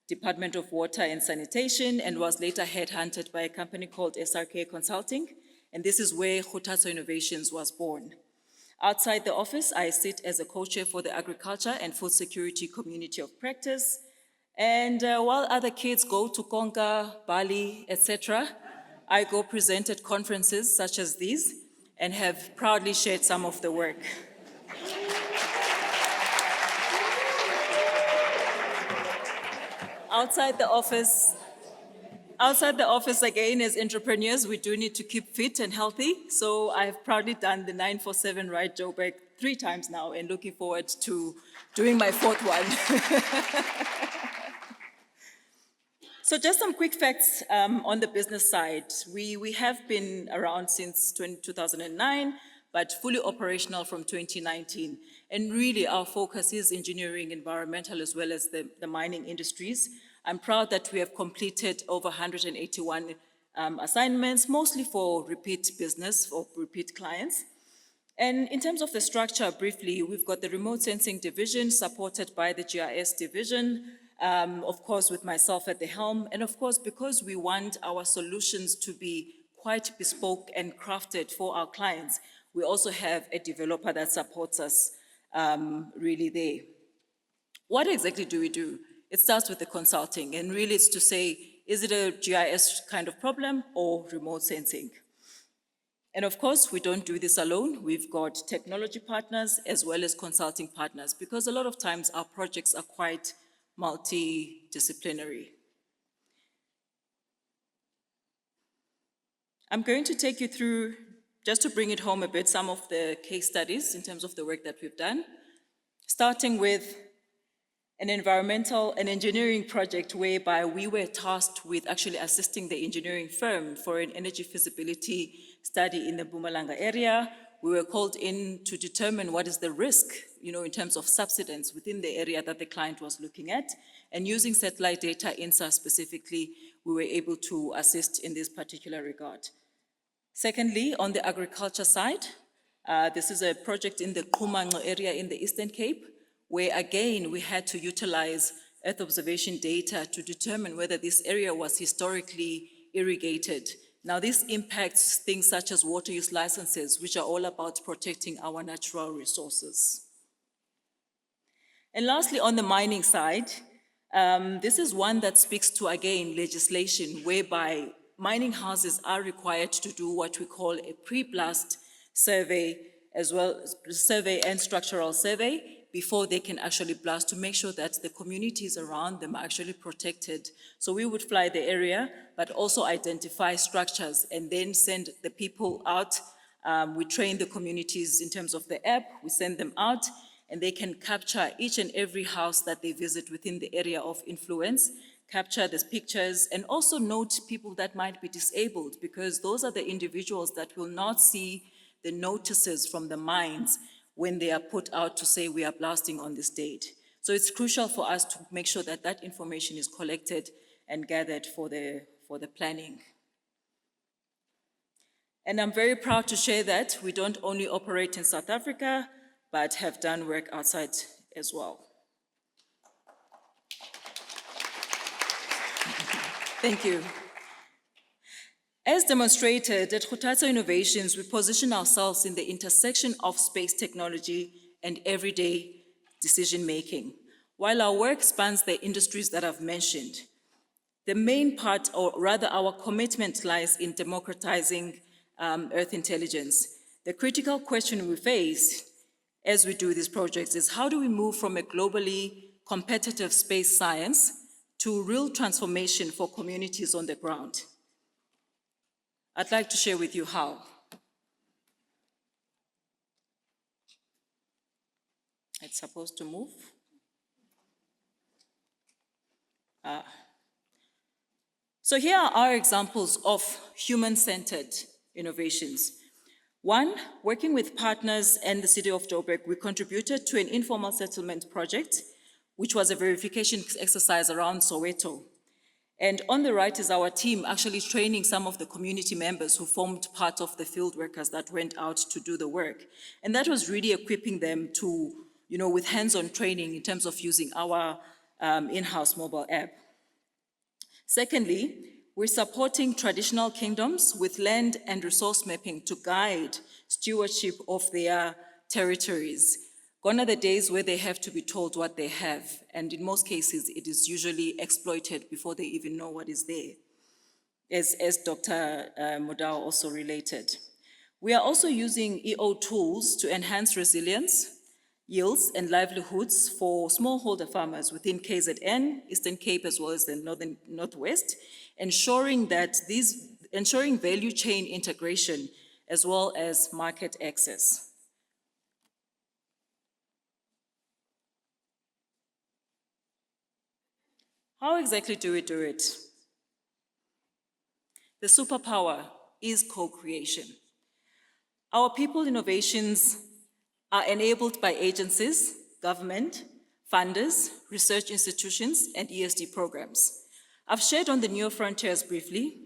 Department of Water and Sanitation, and was later headhunted by a company called SRK Consulting, and this is where Khothatso Innovations was born. Outside the office, I sit as a co-chair for the Agriculture and Food Security Community of Practice, And while other kids go to Konga, Bali, etc., I go present at conferences such as these and have proudly shared some of the work. Outside the office again, as entrepreneurs, we do need to keep fit and healthy. So I've proudly done the 947 ride Joburg 3 times now and looking forward to doing my 4th one. So just some quick facts on the business side. We have been around since 2009, but fully operational from 2019. And really our focus is engineering, environmental, as well as the mining industries. I'm proud that we have completed over 181 assignments, mostly for repeat business, for repeat clients. And in terms of the structure, briefly, we've got the remote sensing division supported by the GIS division, of course, with myself at the helm. And of course, because we want our solutions to be quite bespoke and crafted for our clients, we also have a developer that supports us really there. What exactly do we do? It starts with the consulting, and really it's to say, is it a GIS kind of problem or remote sensing? And of course, we don't do this alone. We've got technology partners as well as consulting partners, because a lot of times our projects are quite multidisciplinary. I'm going to take you through, just to bring it home a bit, some of the case studies in terms of the work that we've done, starting with an engineering project whereby we were tasked with actually assisting the engineering firm for an energy feasibility study in the Mpumalanga area. We were called in to determine what is the risk, in terms of subsidence within the area that the client was looking at. And using satellite data, INSA specifically, we were able to assist in this particular regard. Secondly, on the agriculture side, this is a project in the Kumango area in the Eastern Cape, where again, we had to utilize Earth observation data to determine whether this area was historically irrigated. Now, this impacts things such as water use licenses, which are all about protecting our natural resources. And lastly, on the mining side, this is one that speaks to, again, legislation whereby mining houses are required to do what we call a pre-blast survey, as well as survey and structural survey, before they can actually blast, to make sure that the communities around them are actually protected. So we would fly the area, but also identify structures and then send the people out. We train the communities in terms of the app, we send them out, and they can capture each and every house that they visit within the area of influence, capture the pictures, and also note people that might be disabled, because those are the individuals that will not see the notices from the mines when they are put out to say we are blasting on this date. So it's crucial for us to make sure that that information is collected and gathered for the planning. And I'm very proud to share that we don't only operate in South Africa, but have done work outside as well. Thank you. As demonstrated at Khuthatsa Innovations, we position ourselves in the intersection of space technology and everyday decision-making. While our work spans the industries that I've mentioned, the main part, or rather our commitment, lies in democratizing Earth intelligence. The critical question we face as we do these projects is, how do we move from a globally competitive space science to real transformation for communities on the ground? I'd like to share with you how. It's supposed to move. So here are our examples of human-centered innovations. One, working with partners and the city of Joburg, we contributed to an informal settlement project, which was a verification exercise around Soweto. And on the right is our team actually training some of the community members who formed part of the field workers that went out to do the work. And that was really equipping them to, with hands-on training in terms of using our in-house mobile app. Secondly, we're supporting traditional kingdoms with land and resource mapping to guide stewardship of their territories. Gone are the days where they have to be told what they have, and in most cases, it is usually exploited before they even know what is there, as Dr. Modao also related. We are also using EO tools to enhance resilience, yields, and livelihoods for smallholder farmers within KZN, Eastern Cape, as well as the Northwest, ensuring value chain integration as well as market access. How exactly do we do it? The superpower is co-creation. Our people innovations are enabled by agencies, government, funders, research institutions, and ESD programs. I've shared on the New Frontiers briefly.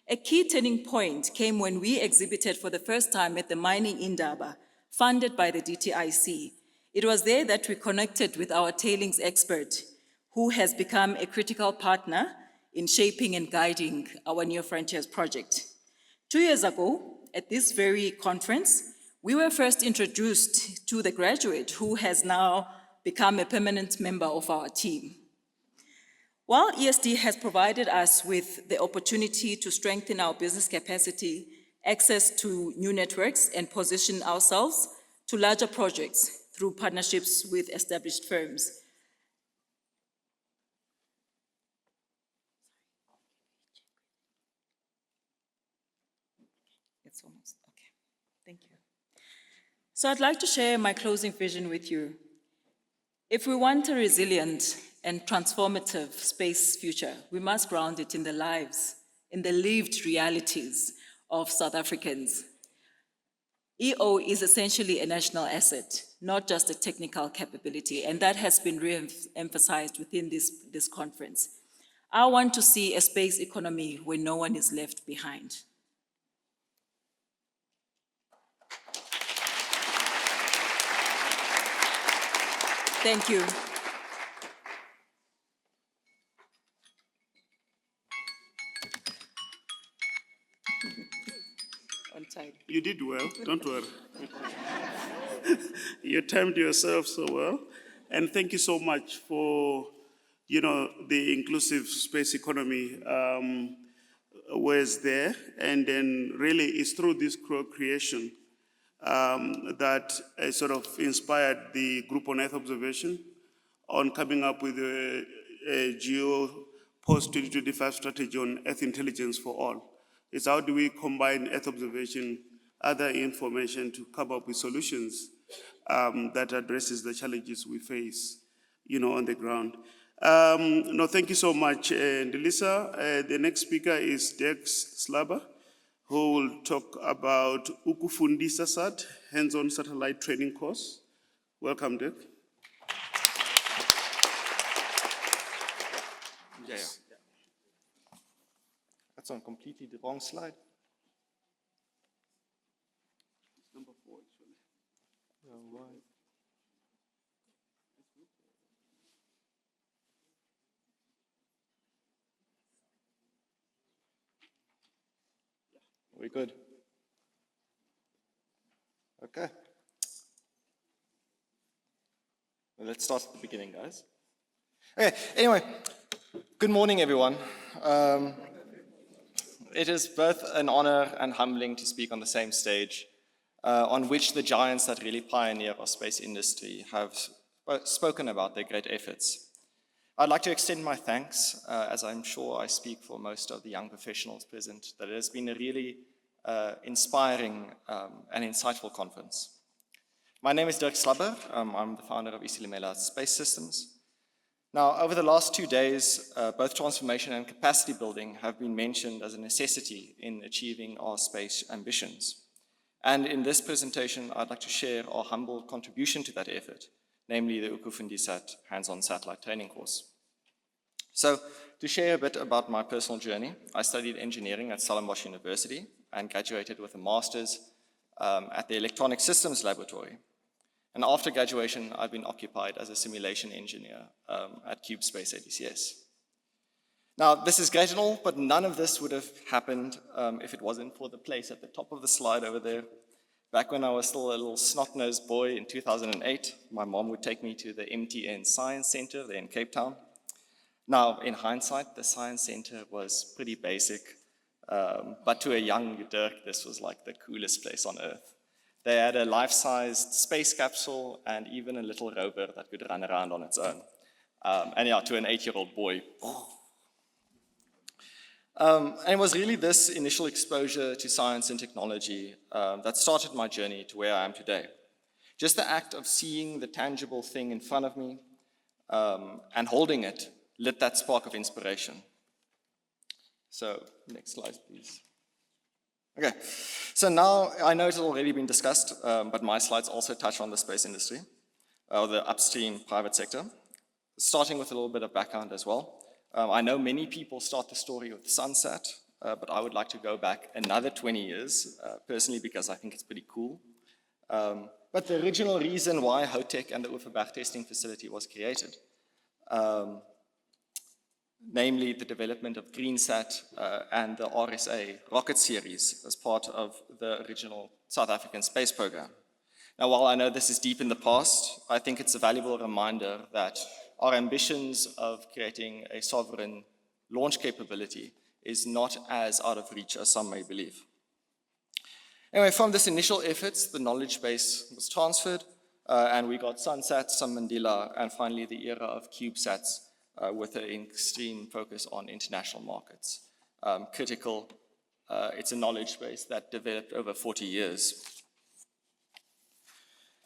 A key turning point came when we exhibited for the first time at the Mining Indaba, funded by the DTIC. It was there that we connected with our tailings expert, who has become a critical partner in shaping and guiding our New Frontiers project. 2 years ago, at this very conference, we were first introduced to the graduate who has now become a permanent member of our team. While ESD has provided us with the opportunity to strengthen our business capacity, access to new networks, and position ourselves to larger projects through partnerships with established firms, it's almost, okay, thank you. So I'd like to share my closing vision with you. If we want a resilient and transformative space future, we must ground it in the lives, in the lived realities of South Africans. EO is essentially a national asset, not just a technical capability, and that has been re-emphasized within this conference. I want to see a space economy where no one is left behind. Thank you. On time. You did well, don't worry. You timed yourself so well. And thank you so much for, the inclusive space economy was there. And then really it's through this co-creation that sort of inspired the group on Earth observation on coming up with a geo post-2025 strategy on Earth intelligence for all. It's how do we combine Earth observation, other information to come up with solutions that addresses the challenges we face, on the ground. No, thank you so much, Ndelisa. The next speaker is Dex Slaba, who will talk about Ukufundisa Sat, hands-on satellite training course. Welcome, Dex. Yeah. That's on completely the wrong slide. Number 4, actually. Oh, right. We good? Okay. Well, let's start at the beginning, guys. Okay, anyway, good morning, everyone. It is both an honor and humbling to speak on the same stage on which the giants that really pioneer our space industry have spoken about their great efforts. I'd like to extend my thanks, as I'm sure I speak for most of the young professionals present, that it has been a really inspiring and insightful conference. My name is Dirk Slabber. I'm the founder of Isilimela Space Systems. Now, over the last 2 days, both transformation and capacity building have been mentioned as a necessity in achieving our space ambitions. And in this presentation, I'd like to share our humble contribution to that effort, namely the Ukufundisat hands-on satellite training course. So, to share a bit about my personal journey, I studied engineering at Stellenbosch University and graduated with a master's at the Electronic Systems Laboratory. And after graduation, I've been occupied as a simulation engineer at CubeSpace ADCS. Now, this is great and all, but none of this would have happened if it wasn't for the place at the top of the slide over there, Back when I was still a little snot-nosed boy in 2008, my mom would take me to the MTN Science Center there in Cape Town. Now, in hindsight, the Science Center was pretty basic, but to a young Dirk, this was like the coolest place on earth. They had a life-sized space capsule and even a little rover that could run around on its own. And yeah, to an 8-year-old boy. And it was really this initial exposure to science and technology that started my journey to where I am today. Just the act of seeing the tangible thing in front of me and holding it lit that spark of inspiration. So, next slide, please. Okay, so now I know it's already been discussed, but my slides also touch on the space industry, or the upstream private sector, starting with a little bit of background as well. I know many people start the story with Sunsat, but I would like to go back another 20 years, personally, because I think it's pretty cool. But the original reason why HOTEC and the Oeverberg testing facility was created, namely the development of GreenSat and the RSA rocket series as part of the original South African space program. Now, while I know this is deep in the past, I think it's a valuable reminder that our ambitions of creating a sovereign launch capability is not as out of reach as some may believe. Anyway, from this initial efforts, the knowledge base was transferred, and we got Sunsat, Mandela, and finally the era of CubeSats, with an extreme focus on international markets. Critical, it's a knowledge base that developed over 40 years.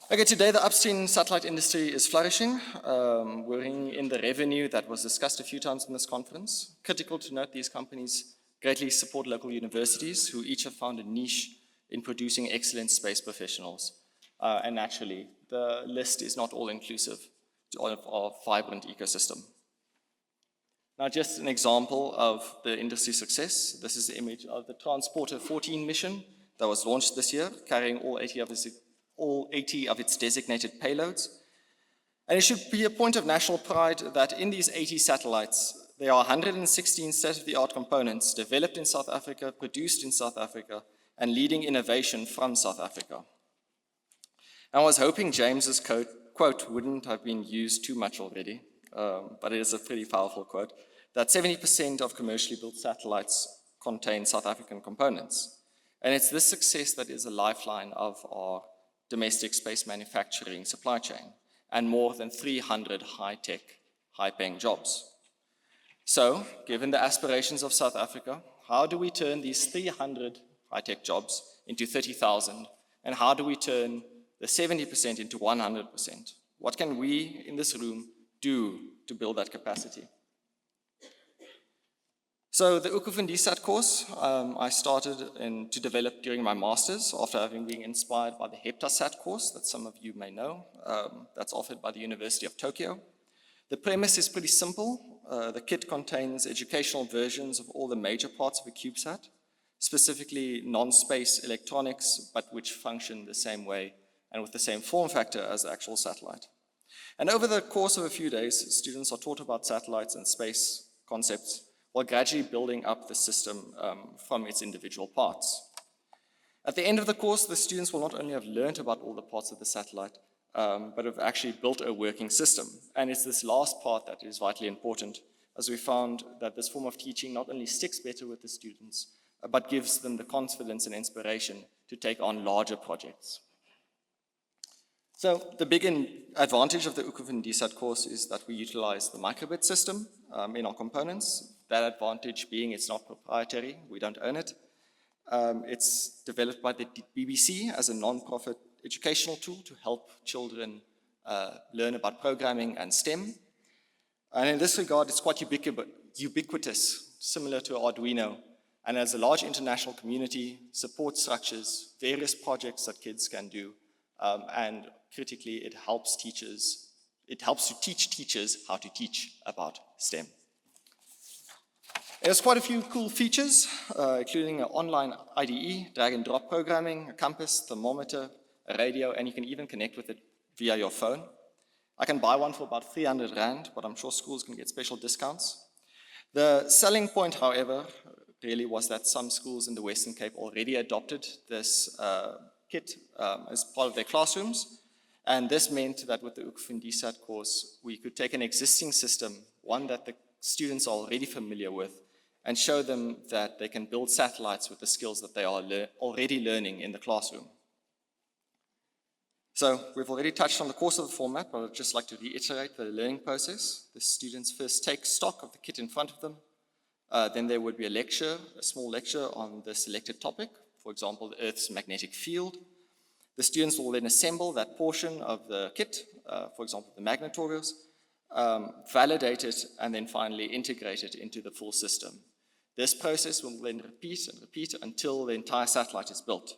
Okay, today the upstream satellite industry is flourishing. We're in the revenue that was discussed a few times in this conference. Critical to note, these companies greatly support local universities who each have found a niche in producing excellent space professionals. And naturally, the list is not all-inclusive of our vibrant ecosystem. Now, just an example of the industry success. This is the image of the Transporter 14 mission that was launched this year, carrying all 80 of its designated payloads. And it should be a point of national pride that in these 80 satellites, there are 116 state-of-the-art components developed in South Africa, produced in South Africa, and leading innovation from South Africa. I was hoping James's quote wouldn't have been used too much already, but it is a pretty powerful quote, that 70% of commercially built satellites contain South African components. And it's this success that is a lifeline of our domestic space manufacturing supply chain, and more than 300 high-tech, high-paying jobs. So, given the aspirations of South Africa, how do we turn these 300 high-tech jobs into 30,000, and how do we turn the 70% into 100%? What can we in this room do to build that capacity? So the Ukufundisat course I started to develop during my master's after having been inspired by the HeptaSat course that some of you may know, that's offered by the University of Tokyo. The premise is pretty simple. The kit contains educational versions of all the major parts of a CubeSat, specifically non-space electronics, but which function the same way and with the same form factor as the actual satellite. And over the course of a few days, students are taught about satellites and space concepts while gradually building up the system from its individual parts. At the end of the course, the students will not only have learned about all the parts of the satellite, but have actually built a working system. And it's this last part that is vitally important, as we found that this form of teaching not only sticks better with the students, but gives them the confidence and inspiration to take on larger projects. So the big advantage of the Ukufundisat course is that we utilize the microbit system in our components. That advantage being it's not proprietary, we don't own it. It's developed by the BBC as a non-profit educational tool to help children learn about programming and STEM. And in this regard, it's quite ubiquitous, similar to Arduino, and as a large international community, support structures, various projects that kids can do, and critically, it helps to teach teachers how to teach about STEM. There's quite a few cool features, including an online IDE, drag and drop programming, a compass, thermometer, a radio, and you can even connect with it via your phone. I can buy one for about 300 Rand, but I'm sure schools can get special discounts. The selling point, however, really was that some schools in the Western Cape already adopted this kit as part of their classrooms. And this meant that with the Ukufundisa course, we could take an existing system, one that the students are already familiar with, and show them that they can build satellites with the skills that they are already learning in the classroom. So we've already touched on the course of the format, but I'd just like to reiterate the learning process. The students first take stock of the kit in front of them. Then there would be a lecture, a small lecture on the selected topic, for example, the Earth's magnetic field. The students will then assemble that portion of the kit, for example, the magnetorials, validate it, and then finally integrate it into the full system. This process will then repeat and repeat until the entire satellite is built.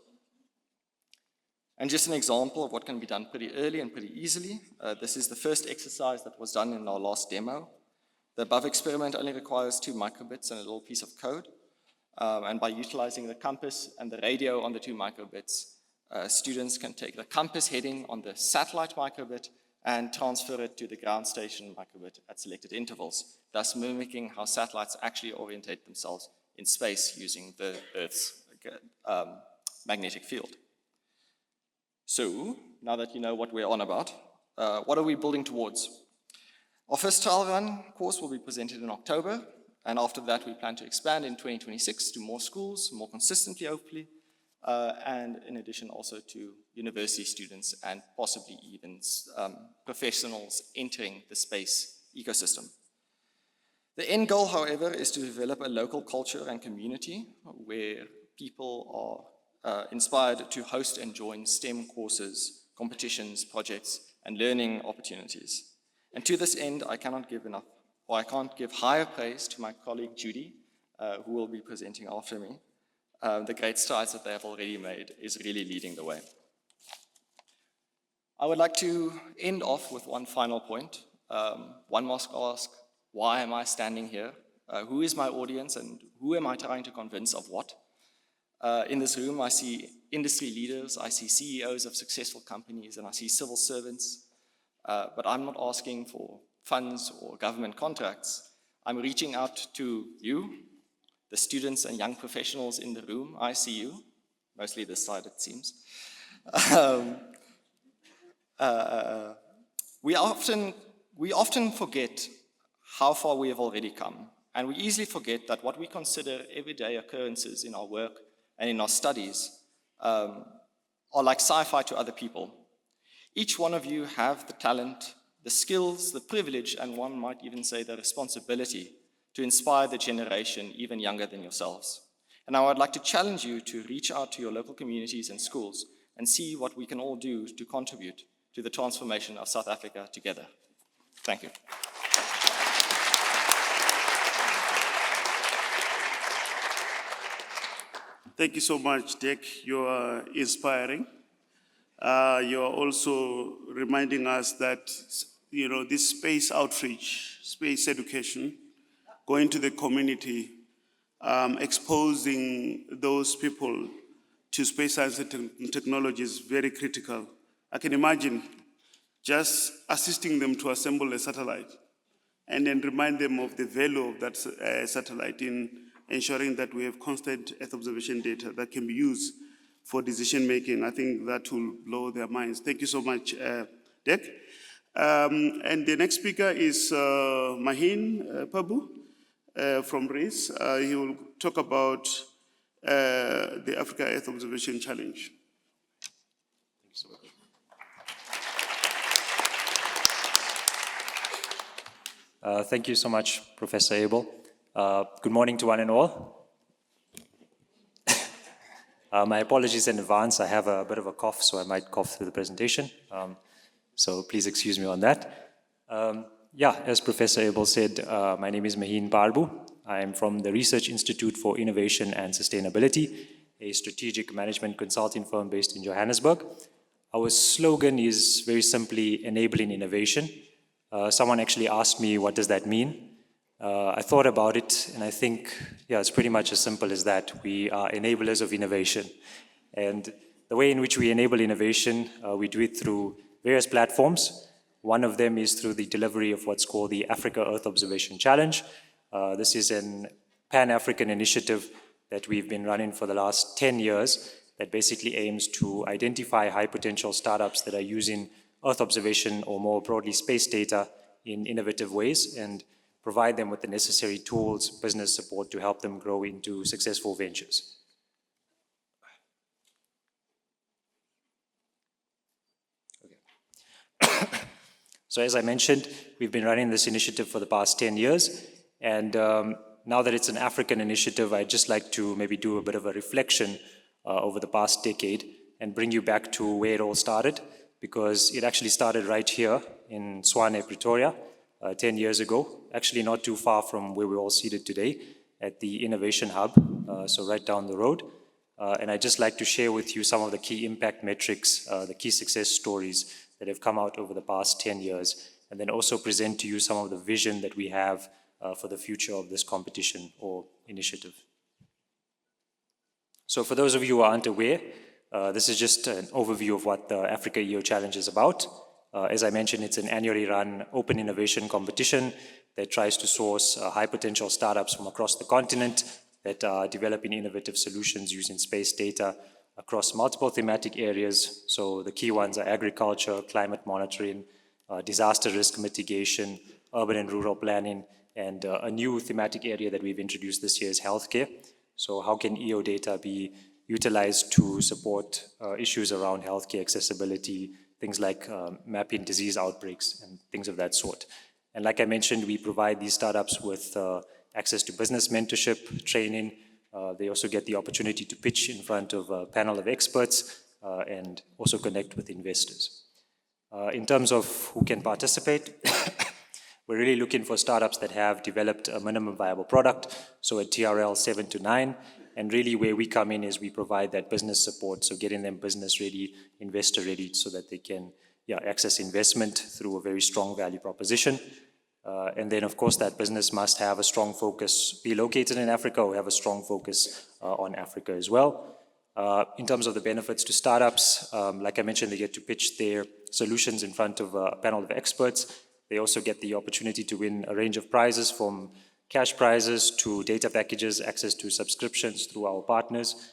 And just an example of what can be done pretty early and pretty easily, this is the first exercise that was done in our last demo. The above experiment only requires 2 microbits and a little piece of code. And by utilizing the compass and the radio on the 2 microbits, students can take the compass heading on the satellite microbit and transfer it to the ground station microbit at selected intervals, thus mimicking how satellites actually orientate themselves in space using the Earth's magnetic field. So, now that you know what we're on about, what are we building towards? Our first trial run course will be presented in October, and after that we plan to expand in 2026 to more schools, more consistently hopefully, and in addition also to university students and possibly even professionals entering the space ecosystem. The end goal, however, is to develop a local culture and community where people are inspired to host and join STEM courses, competitions, projects, and learning opportunities. And to this end, I can't give higher praise to my colleague Judy, who will be presenting after me. The great strides that they have already made is really leading the way. I would like to end off with one final point. One must ask, why am I standing here? Who is my audience and who am I trying to convince of what? In this room, I see industry leaders, I see CEOs of successful companies, and I see civil servants. But I'm not asking for funds or government contracts. I'm reaching out to you, the students and young professionals in the room. I see you, mostly this side it seems. We often forget how far we have already come, and we easily forget that what we consider everyday occurrences in our work and in our studies are like sci-fi to other people. Each one of you have the talent, the skills, the privilege, and one might even say the responsibility to inspire the generation even younger than yourselves. And now I'd like to challenge you to reach out to your local communities and schools and see what we can all do to contribute to the transformation of South Africa together. Thank you. Thank you so much, Dick. You are inspiring. You are also reminding us that, this space outreach, space education, going to the community, exposing those people to space science and technology is very critical. I can imagine just assisting them to assemble a satellite and then remind them of the value of that satellite in ensuring that we have constant Earth observation data that can be used for decision making. I think that will blow their minds. Thank you so much, Dick. And the next speaker is Maheen Pabu from RIS. He will talk about the Africa Earth Observation Challenge. Thank you so much, Professor Abel. Good morning to one and all. My apologies in advance. I have a bit of a cough, so I might cough through the presentation. So please excuse me on that. As Professor Abel said, my name is Maheen Parbu. I am from the Research Institute for Innovation and Sustainability, a strategic management consulting firm based in Johannesburg. Our slogan is very simply enabling innovation. Someone actually asked me, what does that mean? I thought about it, and I think, it's pretty much as simple as that. We are enablers of innovation. And the way in which we enable innovation, we do it through various platforms. One of them is through the delivery of what's called the Africa Earth Observation Challenge. This is an Pan-African initiative that we've been running for the last 10 years that basically aims to identify high potential startups that are using Earth observation or more broadly space data in innovative ways and provide them with the necessary tools, business support to help them grow into successful ventures. So as I mentioned, we've been running this initiative for the past 10 years, and now that it's an African initiative, I'd just like to maybe do a bit of a reflection over the past decade and bring you back to where it all started, because it actually started right here in Swane, Pretoria, 10 years ago, actually not too far from where we're all seated today at the Innovation Hub, so right down the road. And I'd just like to share with you some of the key impact metrics, the key success stories that have come out over the past 10 years, and then also present to you some of the vision that we have for the future of this competition or initiative. So for those of you who aren't aware, this is just an overview of what the Africa EO Challenge is about. As I mentioned, it's an annually run open innovation competition that tries to source high potential startups from across the continent that are developing innovative solutions using space data across multiple thematic areas. So the key ones are agriculture, climate monitoring, disaster risk mitigation, urban and rural planning, and a new thematic area that we've introduced this year is healthcare. So how can EO data be utilized to support issues around healthcare accessibility, things like mapping disease outbreaks and things of that sort. And like I mentioned, we provide these startups with access to business mentorship, training. They also get the opportunity to pitch in front of a panel of experts and also connect with investors. In terms of who can participate, we're really looking for startups that have developed a minimum viable product, so a TRL 7 to 9, and really where we come in is we provide that business support, so getting them business ready, investor ready, so that they can access investment through a very strong value proposition. And then of course that business must have a strong focus, be located in Africa or have a strong focus on Africa as well. In terms of the benefits to startups, like I mentioned, they get to pitch their solutions in front of a panel of experts. They also get the opportunity to win a range of prizes, from cash prizes to data packages, access to subscriptions through our partners,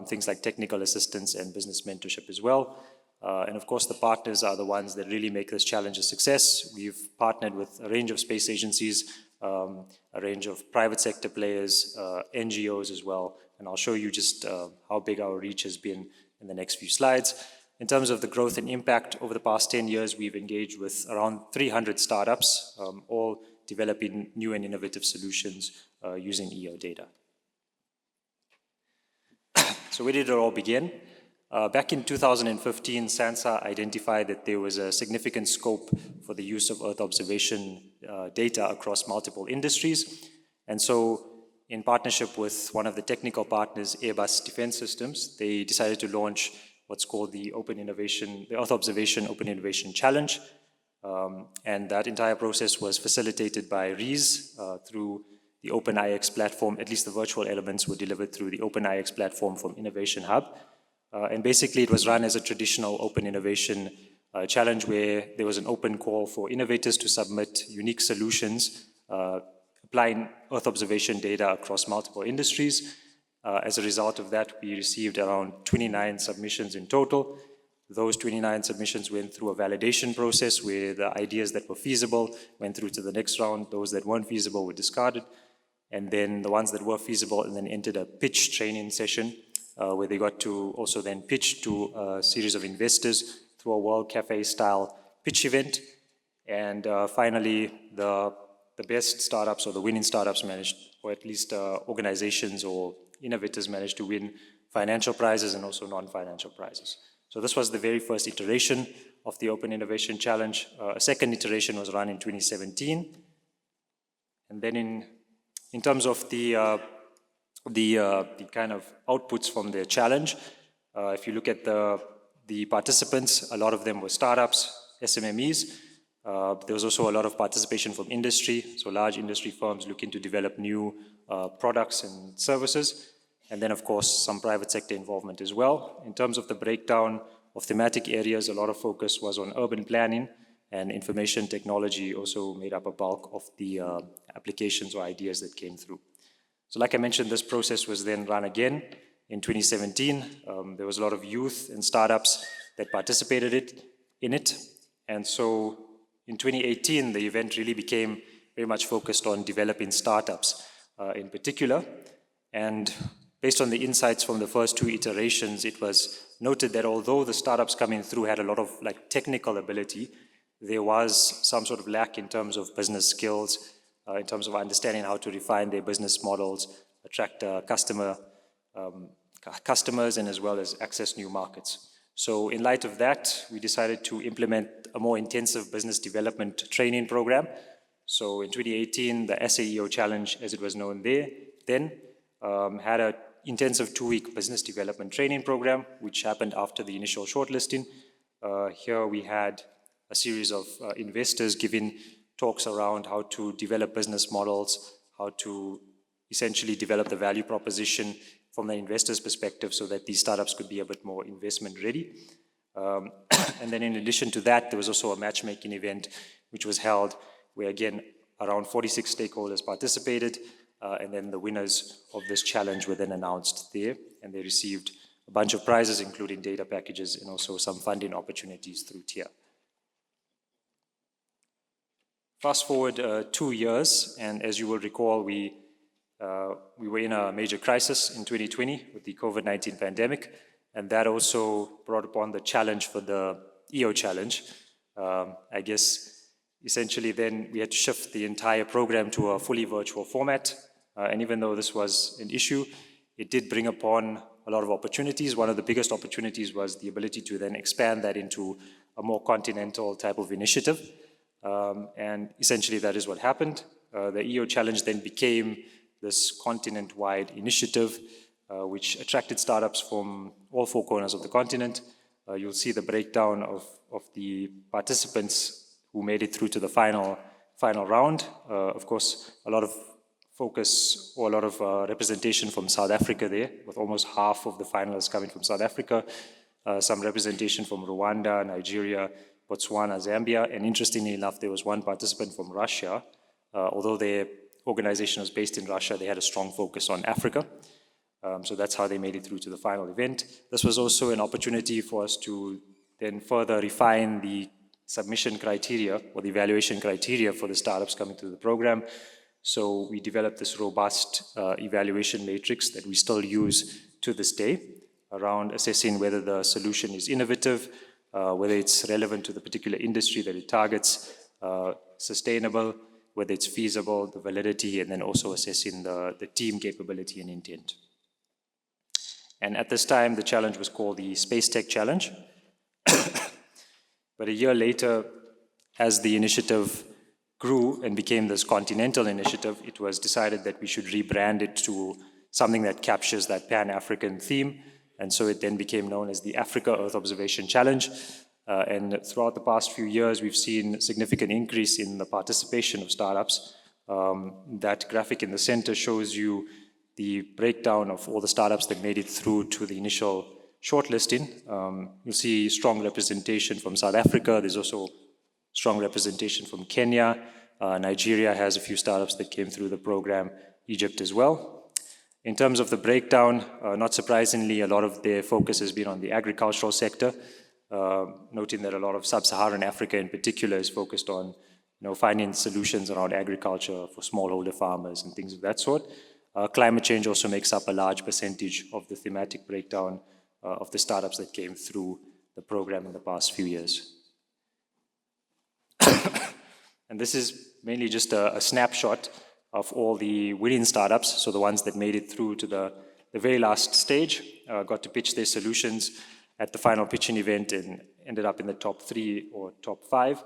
things like technical assistance and business mentorship as well. And of course, the partners are the ones that really make this challenge a success. We've partnered with a range of space agencies, a range of private sector players, NGOs as well. And I'll show you just how big our reach has been in the next few slides. In terms of the growth and impact, over the past 10 years, we've engaged with around 300 startups, all developing new and innovative solutions using EO data. So where did it all begin? Back in 2015, SANSA identified that there was a significant scope for the use of Earth observation data across multiple industries. And so in partnership with one of the technical partners, Airbus Defence Systems, they decided to launch what's called the Earth Observation Open Innovation Challenge. And that entire process was facilitated by REES through the OpenIX platform. At least the virtual elements were delivered through the OpenIX platform from Innovation Hub. And basically it was run as a traditional open innovation challenge where there was an open call for innovators to submit unique solutions applying Earth observation data across multiple industries. As a result of that, we received around 29 submissions in total. Those 29 submissions went through a validation process where the ideas that were feasible went through to the next round. Those that weren't feasible were discarded. And then the ones that were feasible and then entered a pitch training session where they got to also then pitch to a series of investors through a World Cafe style pitch event. And finally, the best startups or the winning startups managed, or at least organizations or innovators managed to win financial prizes and also non-financial prizes. So this was the very first iteration of the Open Innovation Challenge. A second iteration was run in 2017. And then in terms of the kind of outputs from the challenge, if you look at the participants, a lot of them were startups, SMMEs. There was also a lot of participation from industry, so large industry firms looking to develop new products and services. And then, of course, some private sector involvement as well. In terms of the breakdown of thematic areas, a lot of focus was on urban planning, and information technology also made up a bulk of the applications or ideas that came through. So like I mentioned, this process was then run again in 2017. There was a lot of youth and startups that participated in it. And so in 2018, the event really became very much focused on developing startups in particular. And based on the insights from the first 2 iterations, it was noted that although the startups coming through had a lot of technical ability, there was some sort of lack in terms of business skills, in terms of understanding how to refine their business models, attract customers, and as well as access new markets. So in light of that, we decided to implement a more intensive business development training program. So in 2018, the SAEO Challenge, as it was known then, had an intensive 2-week business development training program, which happened after the initial shortlisting. Here we had a series of investors giving talks around how to develop business models, how to essentially develop the value proposition from the investor's perspective so that these startups could be a bit more investment ready. And then in addition to that, there was also a matchmaking event which was held where, again, around 46 stakeholders participated, and then the winners of this challenge were then announced there, and they received a bunch of prizes, including data packages and also some funding opportunities through TIA. Fast forward 2 years, and as you will recall, we were in a major crisis in 2020 with the COVID-19 pandemic, and that also brought upon the challenge for the EO Challenge. I guess essentially then we had to shift the entire program to a fully virtual format, and even though this was an issue, it did bring upon a lot of opportunities. One of the biggest opportunities was the ability to then expand that into a more continental type of initiative. And essentially that is what happened. The EO Challenge then became this continent-wide initiative, which attracted startups from all 4 corners of the continent. You'll see the breakdown of the participants who made it through to the final round. Of course, a lot of focus or a lot of representation from South Africa there, with almost half of the finalists coming from South Africa, some representation from Rwanda, Nigeria, Botswana, Zambia, and interestingly enough, there was one participant from Russia. Although their organization was based in Russia, they had a strong focus on Africa. So that's how they made it through to the final event. This was also an opportunity for us to then further refine the submission criteria or the evaluation criteria for the startups coming through the program. So we developed this robust evaluation matrix that we still use to this day around assessing whether the solution is innovative, whether it's relevant to the particular industry that it targets, sustainable, whether it's feasible, the validity, and then also assessing the team capability and intent. And at this time, the challenge was called the Space Tech Challenge. But a year later, as the initiative grew and became this continental initiative, it was decided that we should rebrand it to something that captures that Pan-African theme. And so it then became known as the Africa Earth Observation Challenge. And throughout the past few years, we've seen a significant increase in the participation of startups. That graphic in the center shows you the breakdown of all the startups that made it through to the initial shortlisting. You'll see strong representation from South Africa. There's also strong representation from Kenya. Nigeria has a few startups that came through the program, Egypt as well. In terms of the breakdown, not surprisingly, a lot of their focus has been on the agricultural sector, noting that a lot of sub-Saharan Africa in particular is focused on finding solutions around agriculture for smallholder farmers and things of that sort. Climate change also makes up a large percentage of the thematic breakdown of the startups that came through the program in the past few years. And this is mainly just a snapshot of all the winning startups, so the ones that made it through to the very last stage, got to pitch their solutions at the final pitching event and ended up in the top 3 or top 5.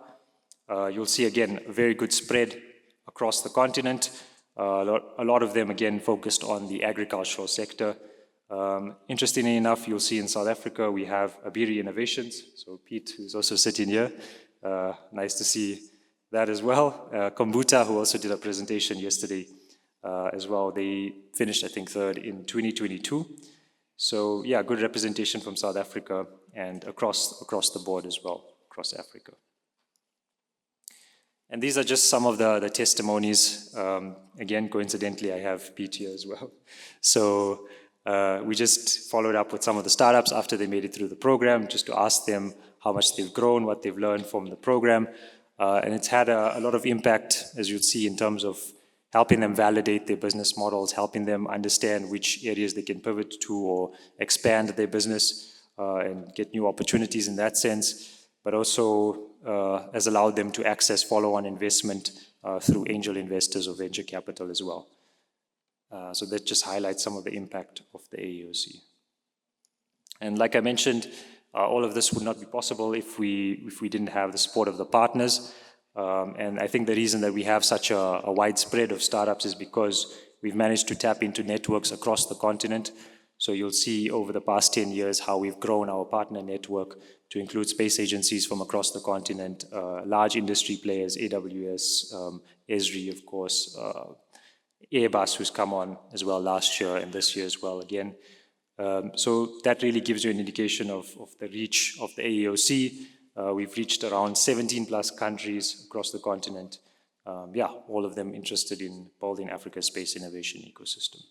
You'll see again a very good spread across the continent. A lot of them again focused on the agricultural sector. Interestingly enough, you'll see in South Africa we have Abiri Innovations, so Pete, who's also sitting here. Nice to see that as well. Kombuta, who also did a presentation yesterday as well. They finished, I think, 3rd in 2022. So yeah, good representation from South Africa and across the board as well, across Africa. And these are just some of the testimonies. Again, coincidentally, I have Pete here as well. So We just followed up with some of the startups after they made it through the program, just to ask them how much they've grown, what they've learned from the program. And it's had a lot of impact, as you'd see, in terms of helping them validate their business models, helping them understand which areas they can pivot to or expand their business and get new opportunities in that sense, but also has allowed them to access follow-on investment through angel investors or venture capital as well. So that just highlights some of the impact of the AEOC. And like I mentioned, all of this would not be possible if we didn't have the support of the partners. And I think the reason that we have such a widespread of startups is because we've managed to tap into networks across the continent. So you'll see over the past 10 years how we've grown our partner network to include space agencies from across the continent, large industry players, AWS, Esri, of course, Airbus, who's come on as well last year and this year as well again. So that really gives you an indication of the reach of the AEOC. We've reached around 17 plus countries across the continent. All of them interested in building Africa's space innovation ecosystem.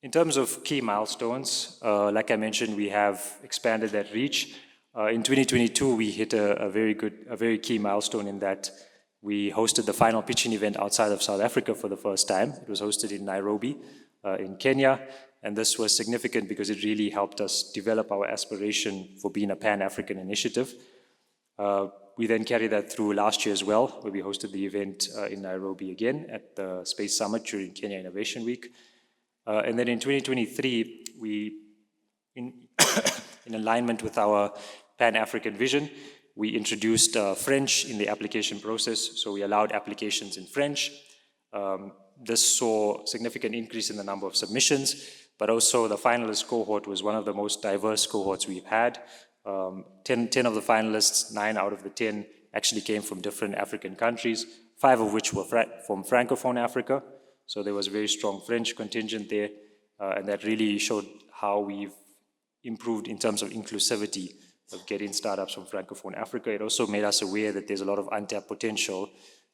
In terms of key milestones, like I mentioned, we have expanded that reach. In 2022, we hit a very key milestone in that we hosted the final pitching event outside of South Africa for the first time. It was hosted in Nairobi, in Kenya. And this was significant because it really helped us develop our aspiration for being a Pan-African initiative. We then carried that through last year as well, where we hosted the event in Nairobi again at the Space Summit during Kenya Innovation Week. And then in 2023, in alignment with our Pan-African vision, we introduced French in the application process. So we allowed applications in French. This saw a significant increase in the number of submissions, but also the finalist cohort was one of the most diverse cohorts we've had. 10 of the finalists, 9 out of the 10 actually came from different African countries, 5 of which were from Francophone Africa. So there was a very strong French contingent there, and that really showed how we've improved in terms of inclusivity of getting startups from Francophone Africa. It also made us aware that there's a lot of untapped potential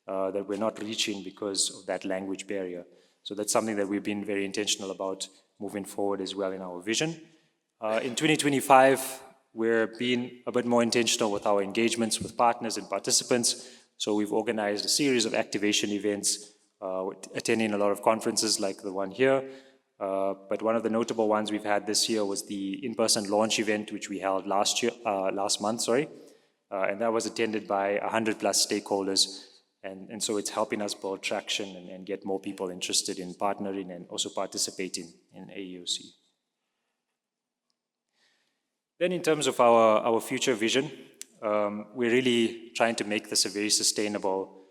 that we're not reaching because of that language barrier. So that's something that we've been very intentional about moving forward as well in our vision. In 2025, we're being a bit more intentional with our engagements with partners and participants. So we've organized a series of activation events, attending a lot of conferences like the one here. But one of the notable ones we've had this year was the in-person launch event, which we held last month. And that was attended by 100 plus stakeholders. And so it's helping us build traction and get more people interested in partnering and also participating in AEOC. Then in terms of our future vision, we're really trying to make this a very sustainable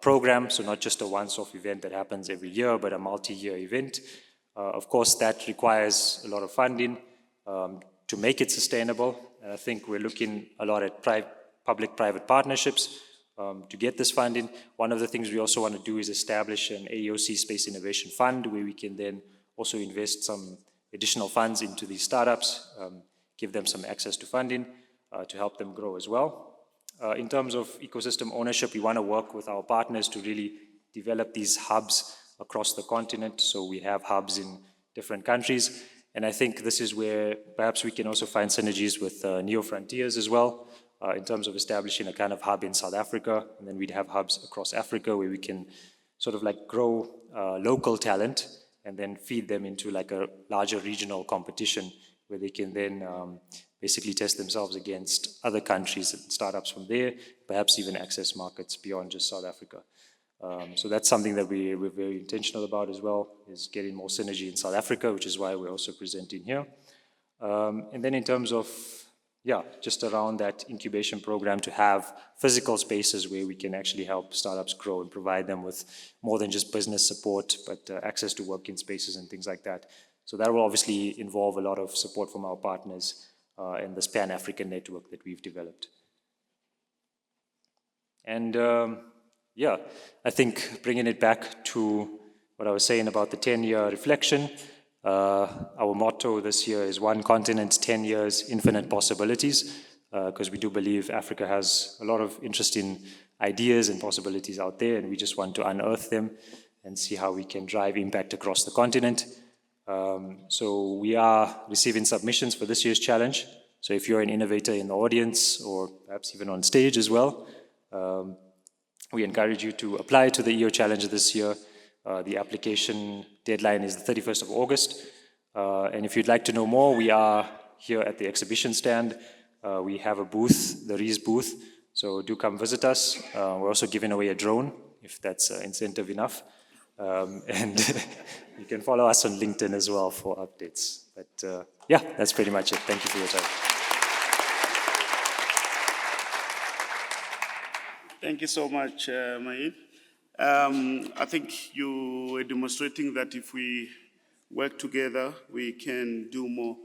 program. So not just a once-off event that happens every year, but a multi-year event. Of course, that requires a lot of funding to make it sustainable. And I think we're looking a lot at public-private partnerships to get this funding. One of the things we also want to do is establish an AEOC Space Innovation Fund where we can then also invest some additional funds into these startups, give them some access to funding to help them grow as well. In terms of ecosystem ownership, we want to work with our partners to really develop these hubs across the continent. So we have hubs in different countries. And I think this is where perhaps we can also find synergies with Neo Frontiers as well, in terms of establishing a kind of hub in South Africa. And then we'd have hubs across Africa where we can sort of like grow local talent and then feed them into like a larger regional competition where they can then basically test themselves against other countries and startups from there, perhaps even access markets beyond just South Africa. So that's something that we're very intentional about as well, is getting more synergy in South Africa, which is why we're also presenting here. And then in terms of, just around that incubation program to have physical spaces where we can actually help startups grow and provide them with more than just business support, but access to working spaces and things like that. So that will obviously involve a lot of support from our partners and this Pan-African network that we've developed. And I think bringing it back to what I was saying about the 10-year reflection, our motto this year is one continent, 10 years, infinite possibilities, because we do believe Africa has a lot of interesting ideas and possibilities out there, and we just want to unearth them and see how we can drive impact across the continent. So we are receiving submissions for this year's challenge. So if you're an innovator in the audience or perhaps even on stage as well, we encourage you to apply to the EO Challenge this year. The application deadline is the 31st of August. And if you'd like to know more, we are here at the exhibition stand. We have a booth, the REES booth, so do come visit us. We're also giving away a drone, if that's incentive enough. And you can follow us on LinkedIn as well for updates. But yeah, that's pretty much it. Thank you for your time. Thank you so much, Mahid. I think you were demonstrating that if we work together, we can do more.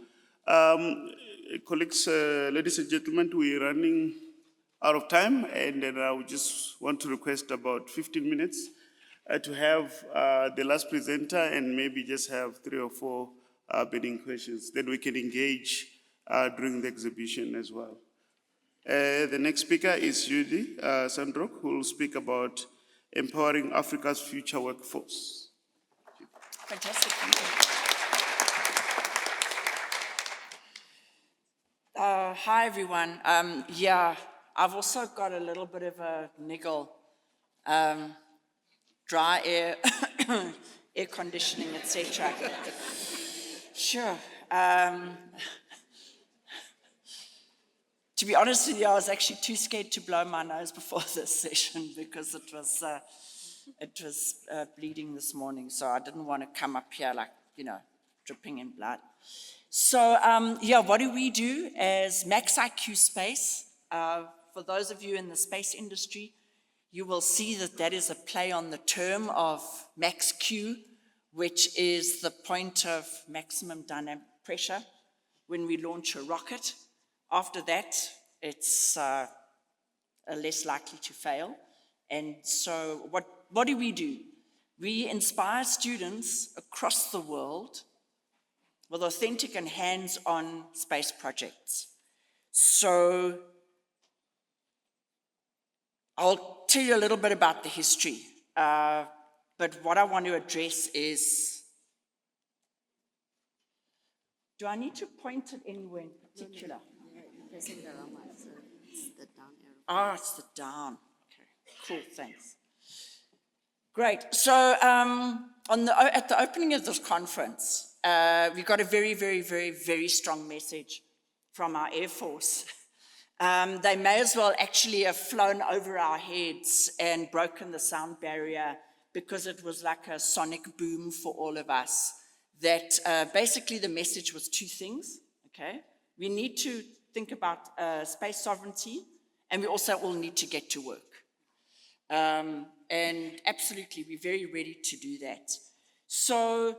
Colleagues, ladies and gentlemen, we're running out of time, and then I would just want to request about 15 minutes to have the last presenter and maybe just have 3 or 4 burning questions. Then we can engage during the exhibition as well. The next speaker is Judy Sandrock, who will speak about empowering Africa's future workforce. Fantastic, thank you. Hi, everyone. Yeah, I've also got a little bit of a niggle. Dry air, air conditioning, etc. Sure. To be honest with you, I was actually too scared to blow my nose before this session because it was bleeding this morning, so I didn't want to come up here like, you know, dripping in blood. So, yeah, what do we do as Max IQ Space? For those of you in the space industry, you will see that that is a play on the term of Max Q, which is the point of maximum dynamic pressure when we launch a rocket. After that, it's less likely to fail. And so what do? We inspire students across the world with authentic and hands-on space projects. So I'll tell you a little bit about the history, but what I want to address is, do I need to point it anywhere in particular? It's the down arrow. Oh, it's the down. Okay, cool, thanks. Great. So at the opening of this conference, we got a very, very, very, very strong message from our Air Force. They may as well actually have flown over our heads and broken the sound barrier because it was like a sonic boom for all of us. That basically the message was 2 things, okay? We need to think about space sovereignty, and we also all need to get to work. And absolutely, we're very ready to do that. So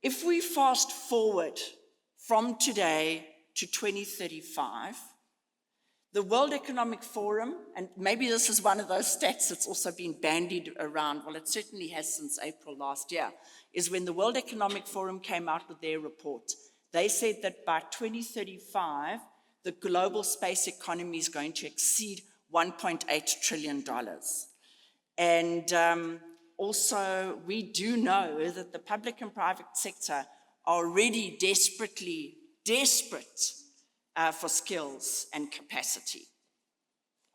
if we fast forward from today to 2035, the World Economic Forum, and maybe this is one of those stats that's also been bandied around, well, it certainly has since April last year, is when the World Economic Forum came out with their report. They said that by 2035, the global space economy is going to exceed $1.8 trillion. And also, we do know that the public and private sector are already desperate for skills and capacity.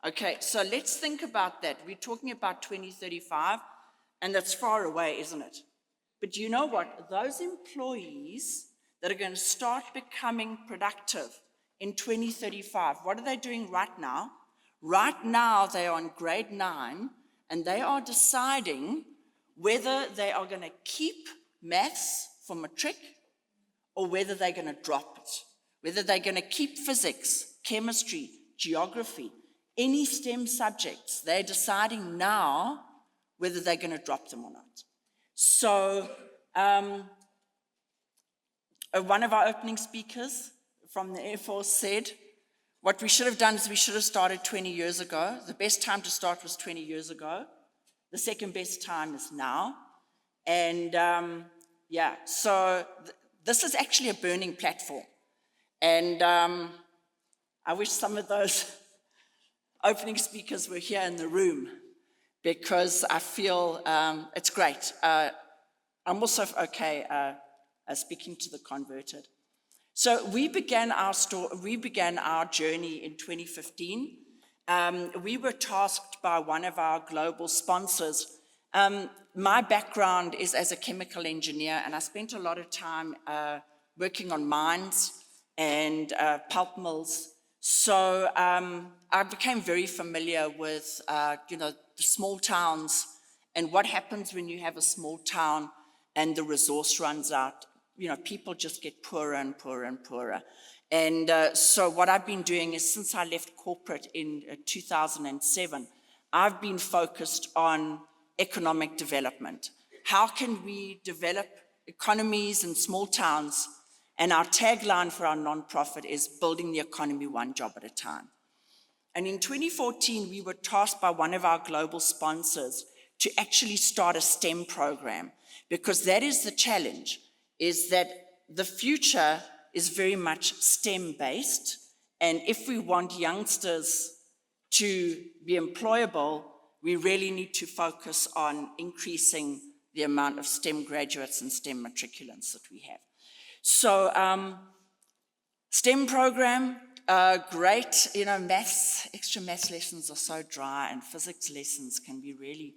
Okay, so let's think about that. We're talking about 2035, and that's far away, isn't it? But you know what? Those employees that are going to start becoming productive in 2035, what are they doing right now? Right now, they are in grade 9, and they are deciding whether they are going to keep maths for matric or whether they're going to drop it. Whether they're going to keep physics, chemistry, geography, any STEM subjects, they're deciding now whether they're going to drop them or not. So one of our opening speakers from the Air Force said, what we should have done is we should have started 20 years ago. The best time to start was 20 years ago. The second best time is now. And yeah, so this is actually a burning platform. And I wish some of those opening speakers were here in the room because I feel it's great. I'm also, okay, speaking to the converted. So we began our journey in 2015. We were tasked by one of our global sponsors. My background is as a chemical engineer, and I spent a lot of time working on mines and pulp mills. So I became very familiar with, the small towns and what happens when you have a small town and the resource runs out. People just get poorer and poorer and poorer. And so what I've been doing is, since I left corporate in 2007, I've been focused on economic development. How can we develop economies in small towns? And our tagline for our nonprofit is building the economy one job at a time. And in 2014, we were tasked by one of our global sponsors to actually start a STEM program, because that is the challenge, is that the future is very much STEM-based, and if we want youngsters to be employable, we really need to focus on increasing the amount of STEM graduates and STEM matriculants that we have. So, STEM program, great, maths, extra maths lessons are so dry, and physics lessons can be really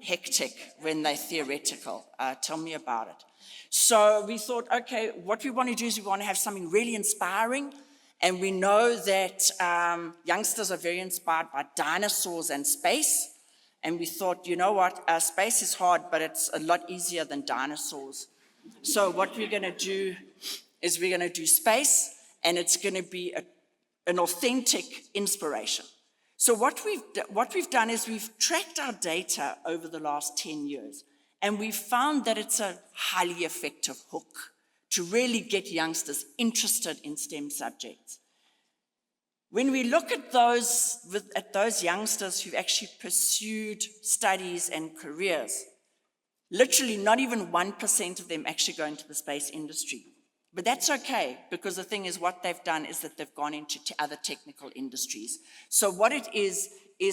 hectic when they're theoretical. Tell me about it. So we thought, okay, what we want to do is we want to have something really inspiring, and we know that youngsters are very inspired by dinosaurs and space, and we thought, you know what, space is hard, but it's a lot easier than dinosaurs. So what we're going to do is we're going to do space, and it's going to be an authentic inspiration. So what we've done is we've tracked our data over the last 10 years, and we've found that it's a highly effective hook to really get youngsters interested in STEM subjects. When we look at those youngsters who've actually pursued studies and careers, literally not even 1% of them actually go into the space industry. But that's okay, because the thing is, what they've done is that they've gone into other technical industries. So what it is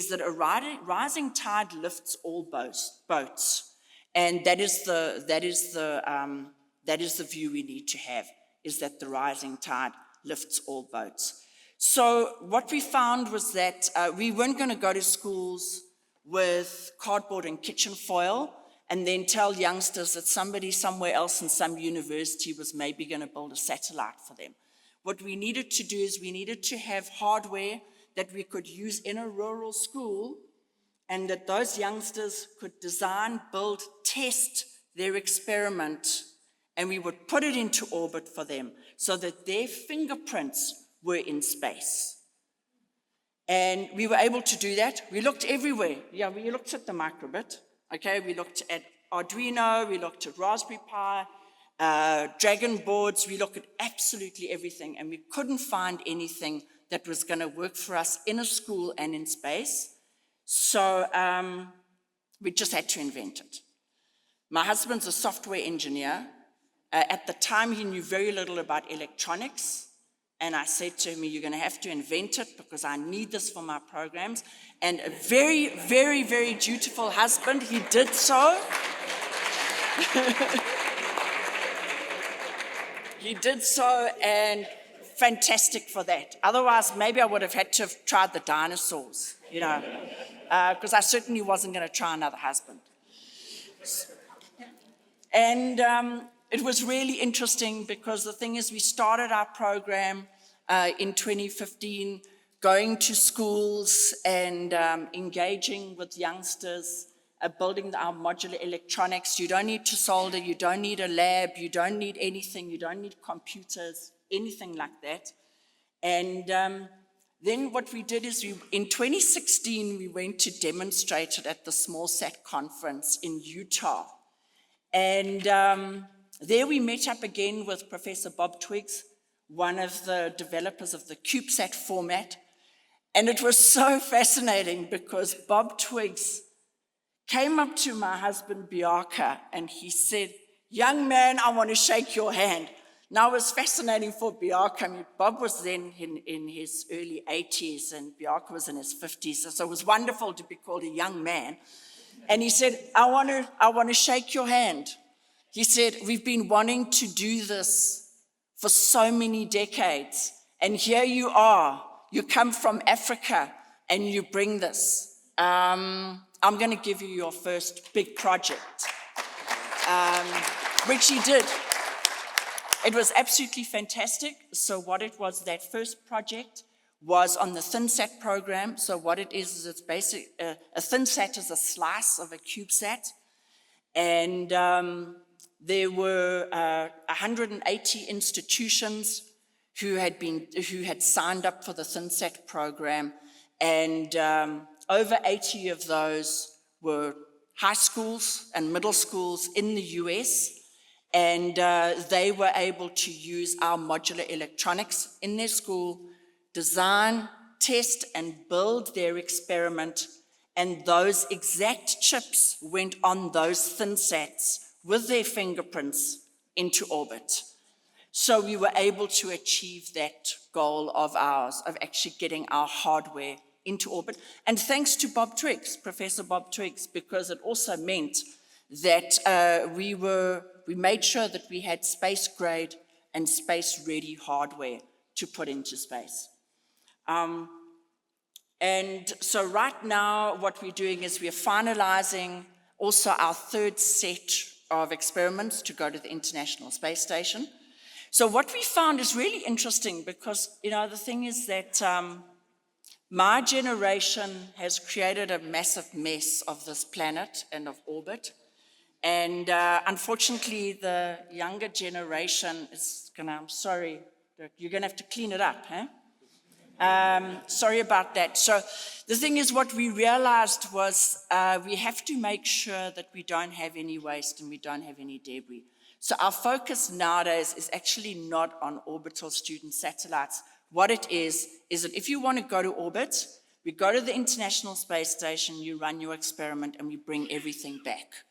that a rising tide lifts all boats. And that is the view we need to have, is that the rising tide lifts all boats. So what we found was that we weren't going to go to schools with cardboard and kitchen foil and then tell youngsters that somebody somewhere else in some university was maybe going to build a satellite for them. What we needed to do is we needed to have hardware that we could use in a rural school, and that those youngsters could design, build, test their experiment, and we would put it into orbit for them so that their fingerprints were in space. And we were able to do that. We looked everywhere. Yeah, we looked at the microbit. Okay, we looked at Arduino, we looked at Raspberry Pi, Dragon boards, we looked at absolutely everything, and we couldn't find anything that was going to work for us in a school and in space. So we just had to invent it. My husband's a software engineer. At the time, he knew very little about electronics. And I said to him, you're going to have to invent it because I need this for my programs. And a very, very, very dutiful husband, he did so. He did so, and fantastic for that. Otherwise, maybe I would have had to have tried the dinosaurs, because I certainly wasn't going to try another husband. And it was really interesting because the thing is, we started our program in 2015, going to schools and engaging with youngsters, building our modular electronics. You don't need to solder, you don't need a lab, you don't need anything, you don't need computers, anything like that. And then what we did is, in 2016, we went to demonstrate it at the SmallSat conference in Utah. And there we met up again with Professor Bob Twiggs, one of the developers of the CubeSat format. And it was so fascinating because Bob Twiggs came up to my husband, Biaka, and he said, "Young man, I want to shake your hand." Now, it was fascinating for Biaka. I mean, Bob was then in his early 80s and Biaka was in his 50s. So it was wonderful to be called a young man. And he said, I want to shake your hand. He said, we've been wanting to do this for so many decades, and here you are. You come from Africa, and you bring this. I'm going to give you your first big project, which he did. It was absolutely fantastic. So what it was, that first project was on the ThinSat program. So what it is it's basic, a ThinSat is a slice of a CubeSat. And there were 180 institutions who had signed up for the ThinSat program. And over 80 of those were high schools and middle schools in the US. And they were able to use our modular electronics in their school, design, test, and build their experiment. And those exact chips went on those ThinSats with their fingerprints into orbit. So we were able to achieve that goal of ours, of actually getting our hardware into orbit. And thanks to Bob Triggs, Professor Bob Triggs, because it also meant that we made sure that we had space-grade and space-ready hardware to put into space. And so right now, what we're doing is we're finalizing also our third set of experiments to go to the International Space Station. So what we found is really interesting because, the thing is that my generation has created a massive mess of this planet and of orbit. And unfortunately, the younger generation is I'm sorry, Dirk, you're gonna have to clean it up, huh? Sorry about that. So the thing is, what we realized was we have to make sure that we don't have any waste and we don't have any debris. So our focus nowadays is actually not on orbital student satellites. What it is that if you want to go to orbit, we go to the International Space Station, you run your experiment, and we bring everything back.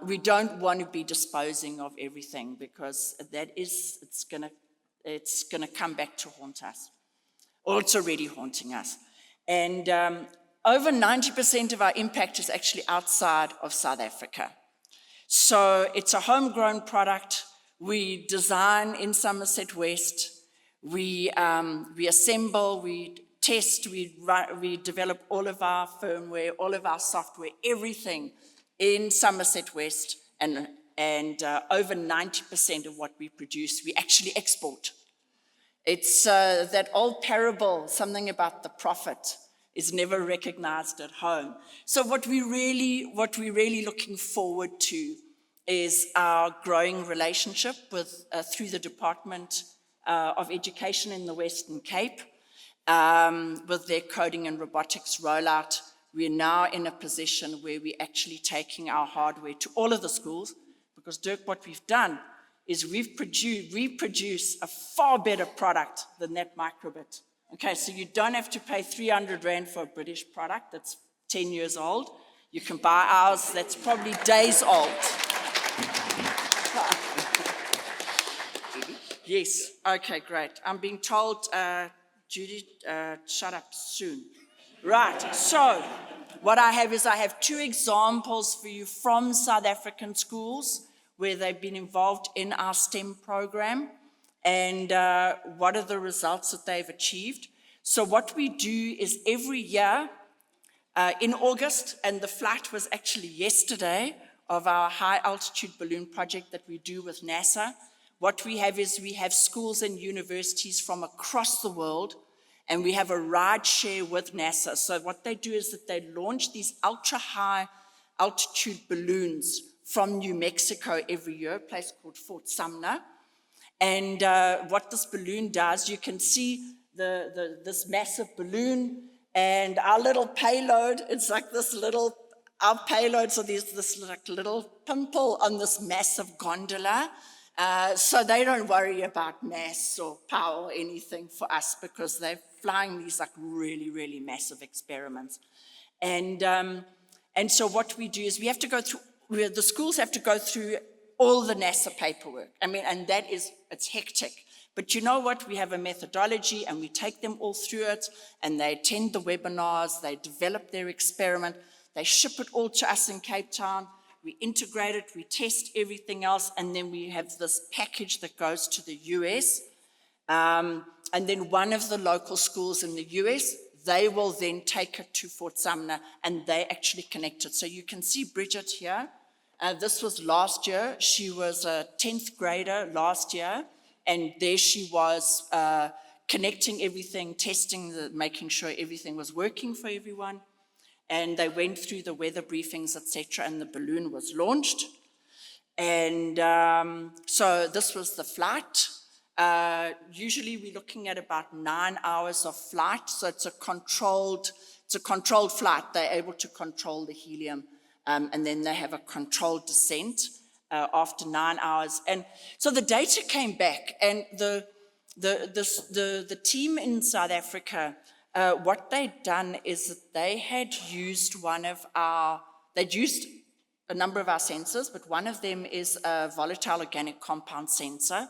We don't want to be disposing of everything because it's gonna come back to haunt us. Or it's already haunting us. And over 90% of our impact is actually outside of South Africa. So it's a homegrown product. We design in Somerset West. We assemble, we test, we develop all of our firmware, all of our software, everything in Somerset West, and over 90% of what we produce, we actually export. It's that old parable, something about the prophet is never recognized at home. So what we're really looking forward to is our growing relationship with through the Department of Education in the Western Cape, with their coding and robotics rollout. We're now in a position where we're actually taking our hardware to all of the schools, because Dirk, what we've done is we produce a far better product than that microbit. Okay, so you don't have to pay 300 Rand for a British product that's 10 years old. You can buy ours that's probably days old. Yes, okay, great. I'm being told, Judy, shut up soon. Right, so what I have two examples for you from South African schools where they've been involved in our STEM program, and what are the results that they've achieved. So what we do is every year in August, and the flight was actually yesterday, of our high altitude balloon project that we do with NASA, what we have is we have schools and universities from across the world, and we have a ride share with NASA. So what they do is that they launch these ultra high altitude balloons from New Mexico every year, a place called Fort Sumner. And what this balloon does, you can see this massive balloon and our little payload. It's like this little, our payload, so there's this like little pimple on this massive gondola. So they don't worry about mass or power or anything for us, because they're flying these like really, really massive experiments. And so what we do is we have to go through, the schools have to go through all the NASA paperwork. I mean, and it's hectic. But you know what? We have a methodology and we take them all through it, and they attend the webinars, they develop their experiment, they ship it all to us in Cape Town. we integrate it, we test everything else, and then we have this package that goes to the US. And then one of the local schools in the US, they will then take it to Fort Sumner, and they actually connect it. So you can see Bridget here. This was last year. She was a 10th grader last year, and there she was connecting everything, testing, making sure everything was working for everyone. And they went through the weather briefings, etc., and the balloon was launched. And so this was the flight. Usually we're looking at about 9 hours of flight, so it's a controlled flight. They're able to control the helium, and then they have a controlled descent after 9 hours. And so the data came back, and the team in South Africa, what they'd done is that they had used they'd used a number of our sensors, but one of them is a volatile organic compound sensor.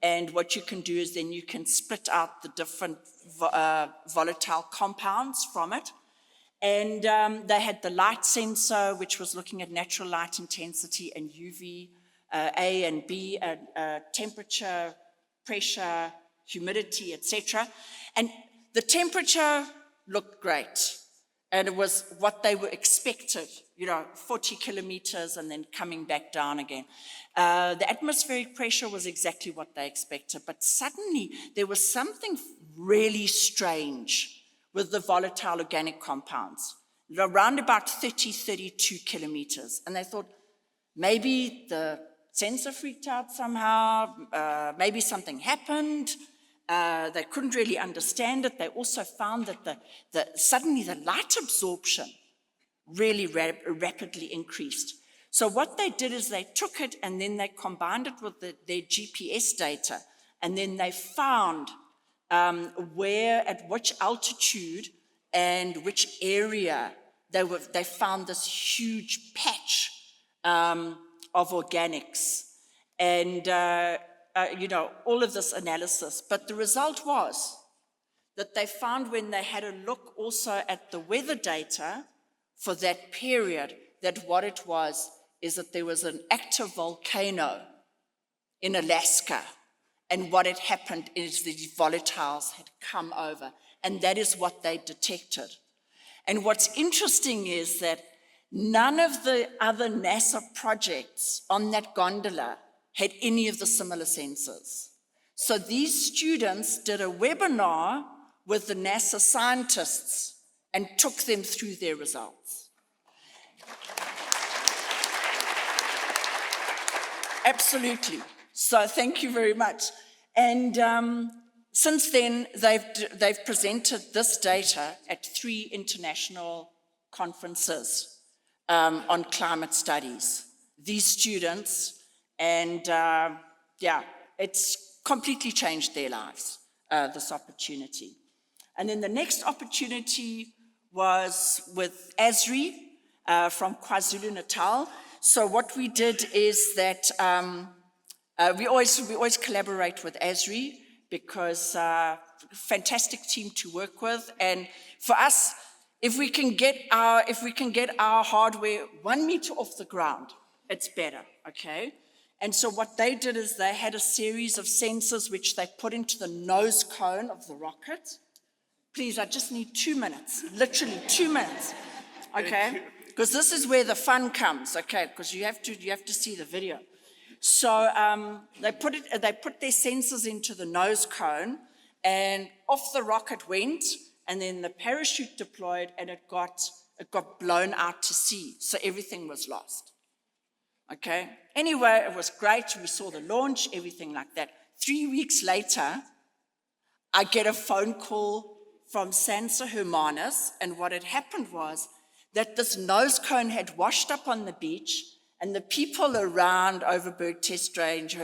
And what you can do is then you can split out the different volatile compounds from it. And they had the light sensor, which was looking at natural light intensity and UV, A and B, temperature, pressure, humidity, etc. And the temperature looked great. And it was what they were expected, 40 kilometers and then coming back down again. The atmospheric pressure was exactly what they expected, but suddenly there was something really strange with the volatile organic compounds, around about 30, 32 kilometers. And they thought, maybe the sensor freaked out somehow, maybe something happened. They couldn't really understand it. They also found that suddenly the light absorption really rapidly increased. So what they did is they took it and then they combined it with their GPS data, and then they found at which altitude and which area they found this huge patch of organics. And all of this analysis. But the result was that they found, when they had a look also at the weather data for that period, that what it was is that there was an active volcano in Alaska. And what had happened is these volatiles had come over. And that is what they detected. And what's interesting is that none of the other NASA projects on that gondola had any of the similar sensors. So these students did a webinar with the NASA scientists and took them through their results. Absolutely. So thank you very much. And since then, they've presented this data at 3 international conferences on climate studies. These students, and it's completely changed their lives, this opportunity. And then the next opportunity was with ASRI from KwaZulu-Natal. So what we did is that we always collaborate with ASRI, because fantastic team to work with. And for us, if we can get our hardware 1 meter off the ground, it's better, okay? And so what they did is they had a series of sensors which they put into the nose cone of the rocket. Please, I just need 2 minutes, literally 2 minutes, okay? Because this is where the fun comes, okay? Because you have to see the video. So they put their sensors into the nose cone, and off the rocket went, and then the parachute deployed, and it got blown out to sea. So everything was lost. Okay. Anyway, it was great. We saw the launch, everything like that. 3 weeks later, I get a phone call from Sansa Hermanus, and what had happened was that this nose cone had washed up on the beach, and the people around Overberg Test Range,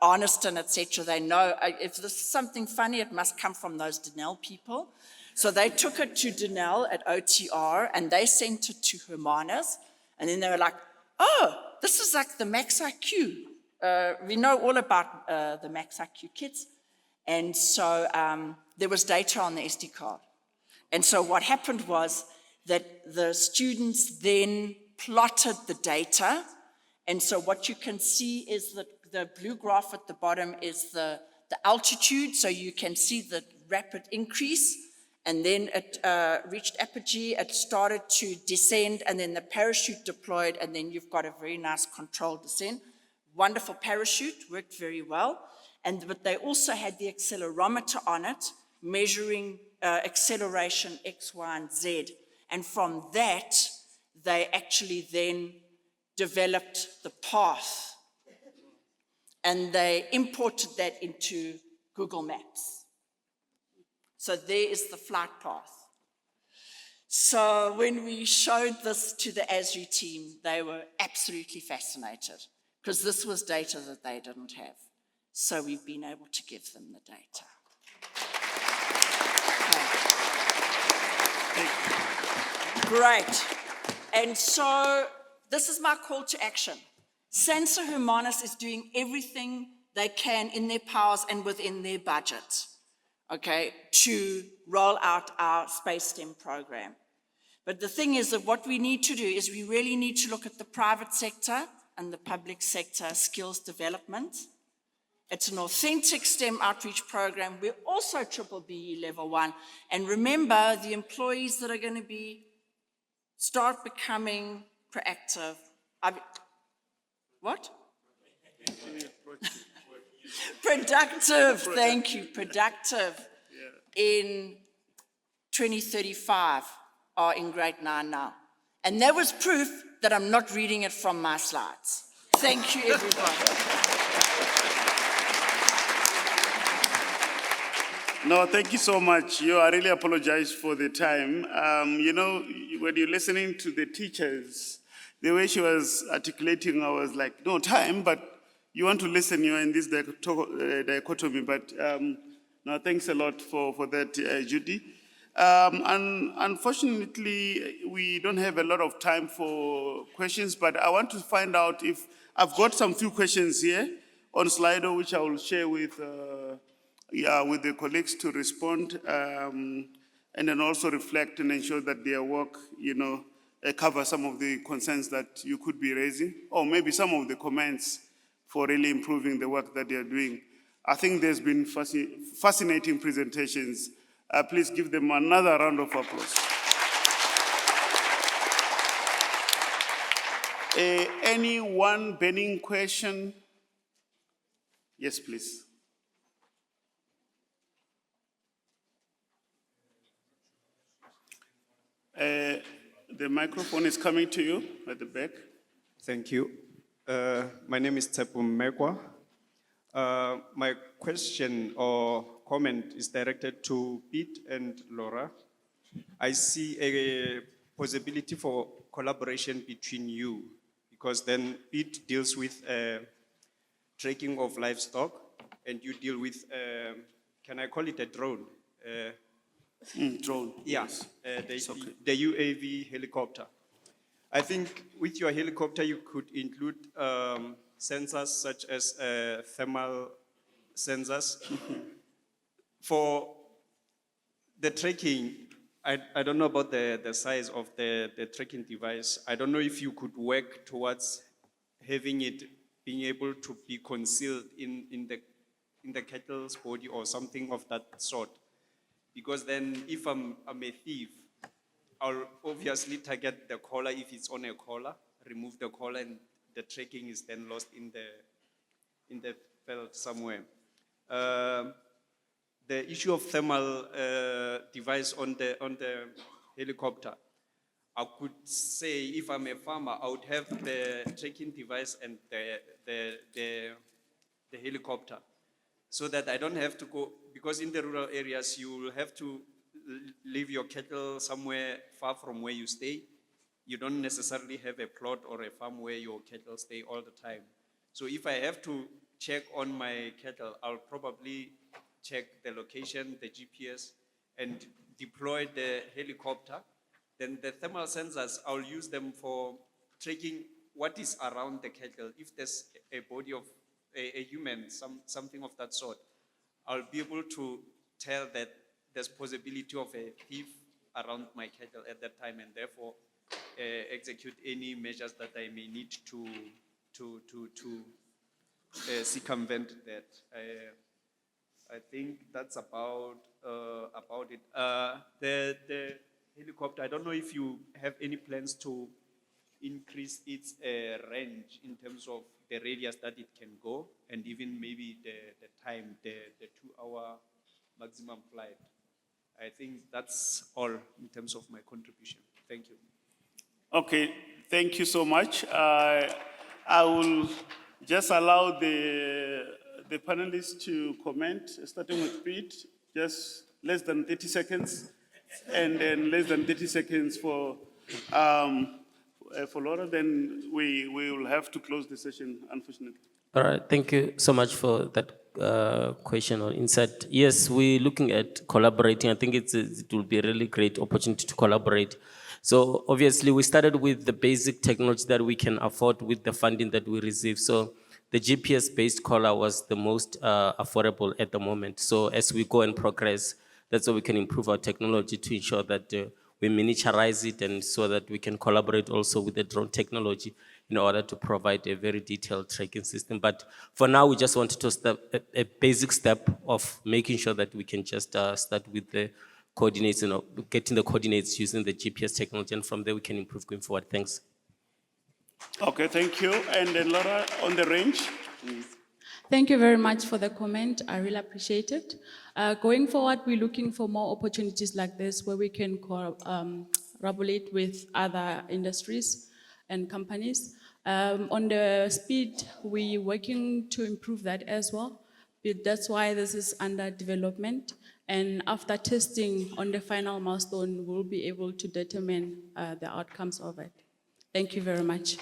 Arniston, etc., they know if this is something funny, it must come from those Denell people. So they took it to Denell at OTR, and they sent it to Hermanus, and then they were like, oh, this is like the Max IQ. We know all about the Max IQ kits. And so there was data on the SD card. And so what happened was that the students then plotted the data. And so what you can see is that the blue graph at the bottom is the altitude, so you can see the rapid increase, and then it reached apogee, it started to descend, and then the parachute deployed, and then you've got a very nice controlled descent. Wonderful parachute, worked very well. But they also had the accelerometer on it, measuring acceleration X, Y, and Z. And from that, they actually then developed the path. And they imported that into Google Maps. So there is the flight path. So when we showed this to the ASRI team, they were absolutely fascinated, because this was data that they didn't have. So we've been able to give them the data. Okay. Great. And so this is my call to action. Sansa Humanis is doing everything they can in their powers and within their budget, okay, to roll out our Space STEM program. But the thing is that what we need to do is we really need to look at the private sector and the public sector skills development. It's an authentic STEM outreach program. We're also BBBE level 1. And remember, the employees that are going to start becoming proactive. What? Productive, thank you, productive in 2035 are in grade 9 now. And that was proof that I'm not reading it from my slides. Thank you, everybody. No, thank you so much. I really apologize for the time. When you're listening to the teachers, the way she was articulating, I was like, no time, but you want to listen, you're in this dichotomy. But no, thanks a lot for that, Judy. And unfortunately, we don't have a lot of time for questions, but I want to find out if I've got some few questions here on Slido, which I will share with the colleagues to respond, and then also reflect and ensure that their work, cover some of the concerns that you could be raising, or maybe some of the comments for really improving the work that they're doing. I think there's been fascinating presentations. Please give them another round of applause. Any one burning question? Yes, please. The microphone is coming to you at the back. Thank you. My name is Tsepo Mekwa. My question or comment is directed to Pete and Laura. I see a possibility for collaboration between you, because then Pete deals with tracking of livestock, and you deal with, can I call it a drone? Drone. Yeah, Yes. The UAV helicopter. I think with your helicopter, you could include sensors such as thermal sensors. For the tracking, I don't know about the size of the tracking device. I don't know if you could work towards having it being able to be concealed in the cattle's body or something of that sort. Because then if I'm a thief, I'll obviously target the collar if it's on a collar, remove the collar, and the tracking is then lost in the belt somewhere. The issue of thermal device on the helicopter, I could say if I'm a farmer, I would have the tracking device and the helicopter, so that I don't have to go, because in the rural areas, you will have to leave your cattle somewhere far from where you stay. You don't necessarily have a plot or a farm where your cattle stay all the time. So if I have to check on my cattle, I'll probably check the location, the GPS, and deploy the helicopter. Then the thermal sensors, I'll use them for tracking what is around the cattle. If there's a body of a human, something of that sort, I'll be able to tell that there's possibility of a thief around my cattle at that time, and therefore execute any measures that I may need to circumvent that. I think that's about it. The helicopter, I don't know if you have any plans to increase its range in terms of the radius that it can go, and even maybe the time, the 2-hour maximum flight. I think that's all in terms of my contribution. Thank you. Okay, thank you so much. I will just allow the panelists to comment, starting with Pete, just less than 30 seconds, and then less than 30 seconds for Laura, then we will have to close the session, unfortunately. All right, thank you so much for that question or insight. Yes, we're looking at collaborating. I think it will be a really great opportunity to collaborate. So obviously we started with the basic technology that we can afford with the funding that we receive. So the GPS-based collar was the most affordable at the moment. So as we go and progress, that's how we can improve our technology to ensure that we miniaturize it, and so that we can collaborate also with the drone technology in order to provide a very detailed tracking system. But for now, we just wanted to step a basic step of making sure that we can just start with the coordinates, getting the coordinates using the GPS technology, and from there we can improve going forward. Thanks. Okay, thank you. And then Laura, on the range, please. Thank you very much for the comment. I really appreciate it. Going forward, we're looking for more opportunities like this where we can collaborate with other industries and companies. On the speed, we're working to improve that as well. But that's why this is under development. And after testing on the final milestone, we'll be able to determine the outcomes of it. Thank you very much.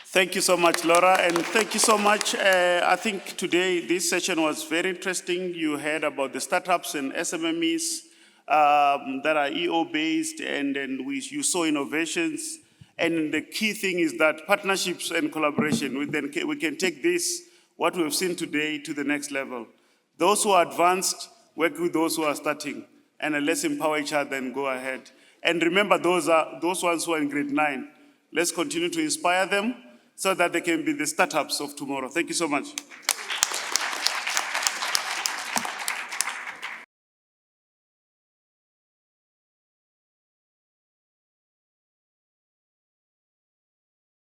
Thank you so much, Laura, and thank you so much. I think today this session was very interesting. You heard about the startups and SMMEs that are EO-based, and then you saw innovations. And the key thing is that partnerships and collaboration, we can take this, what we've seen today, to the next level. Those who are advanced work with those who are starting, and let's empower each other and go ahead. And remember, those ones who are in grade 9. Let's continue to inspire them so that they can be the startups of tomorrow. Thank you so much.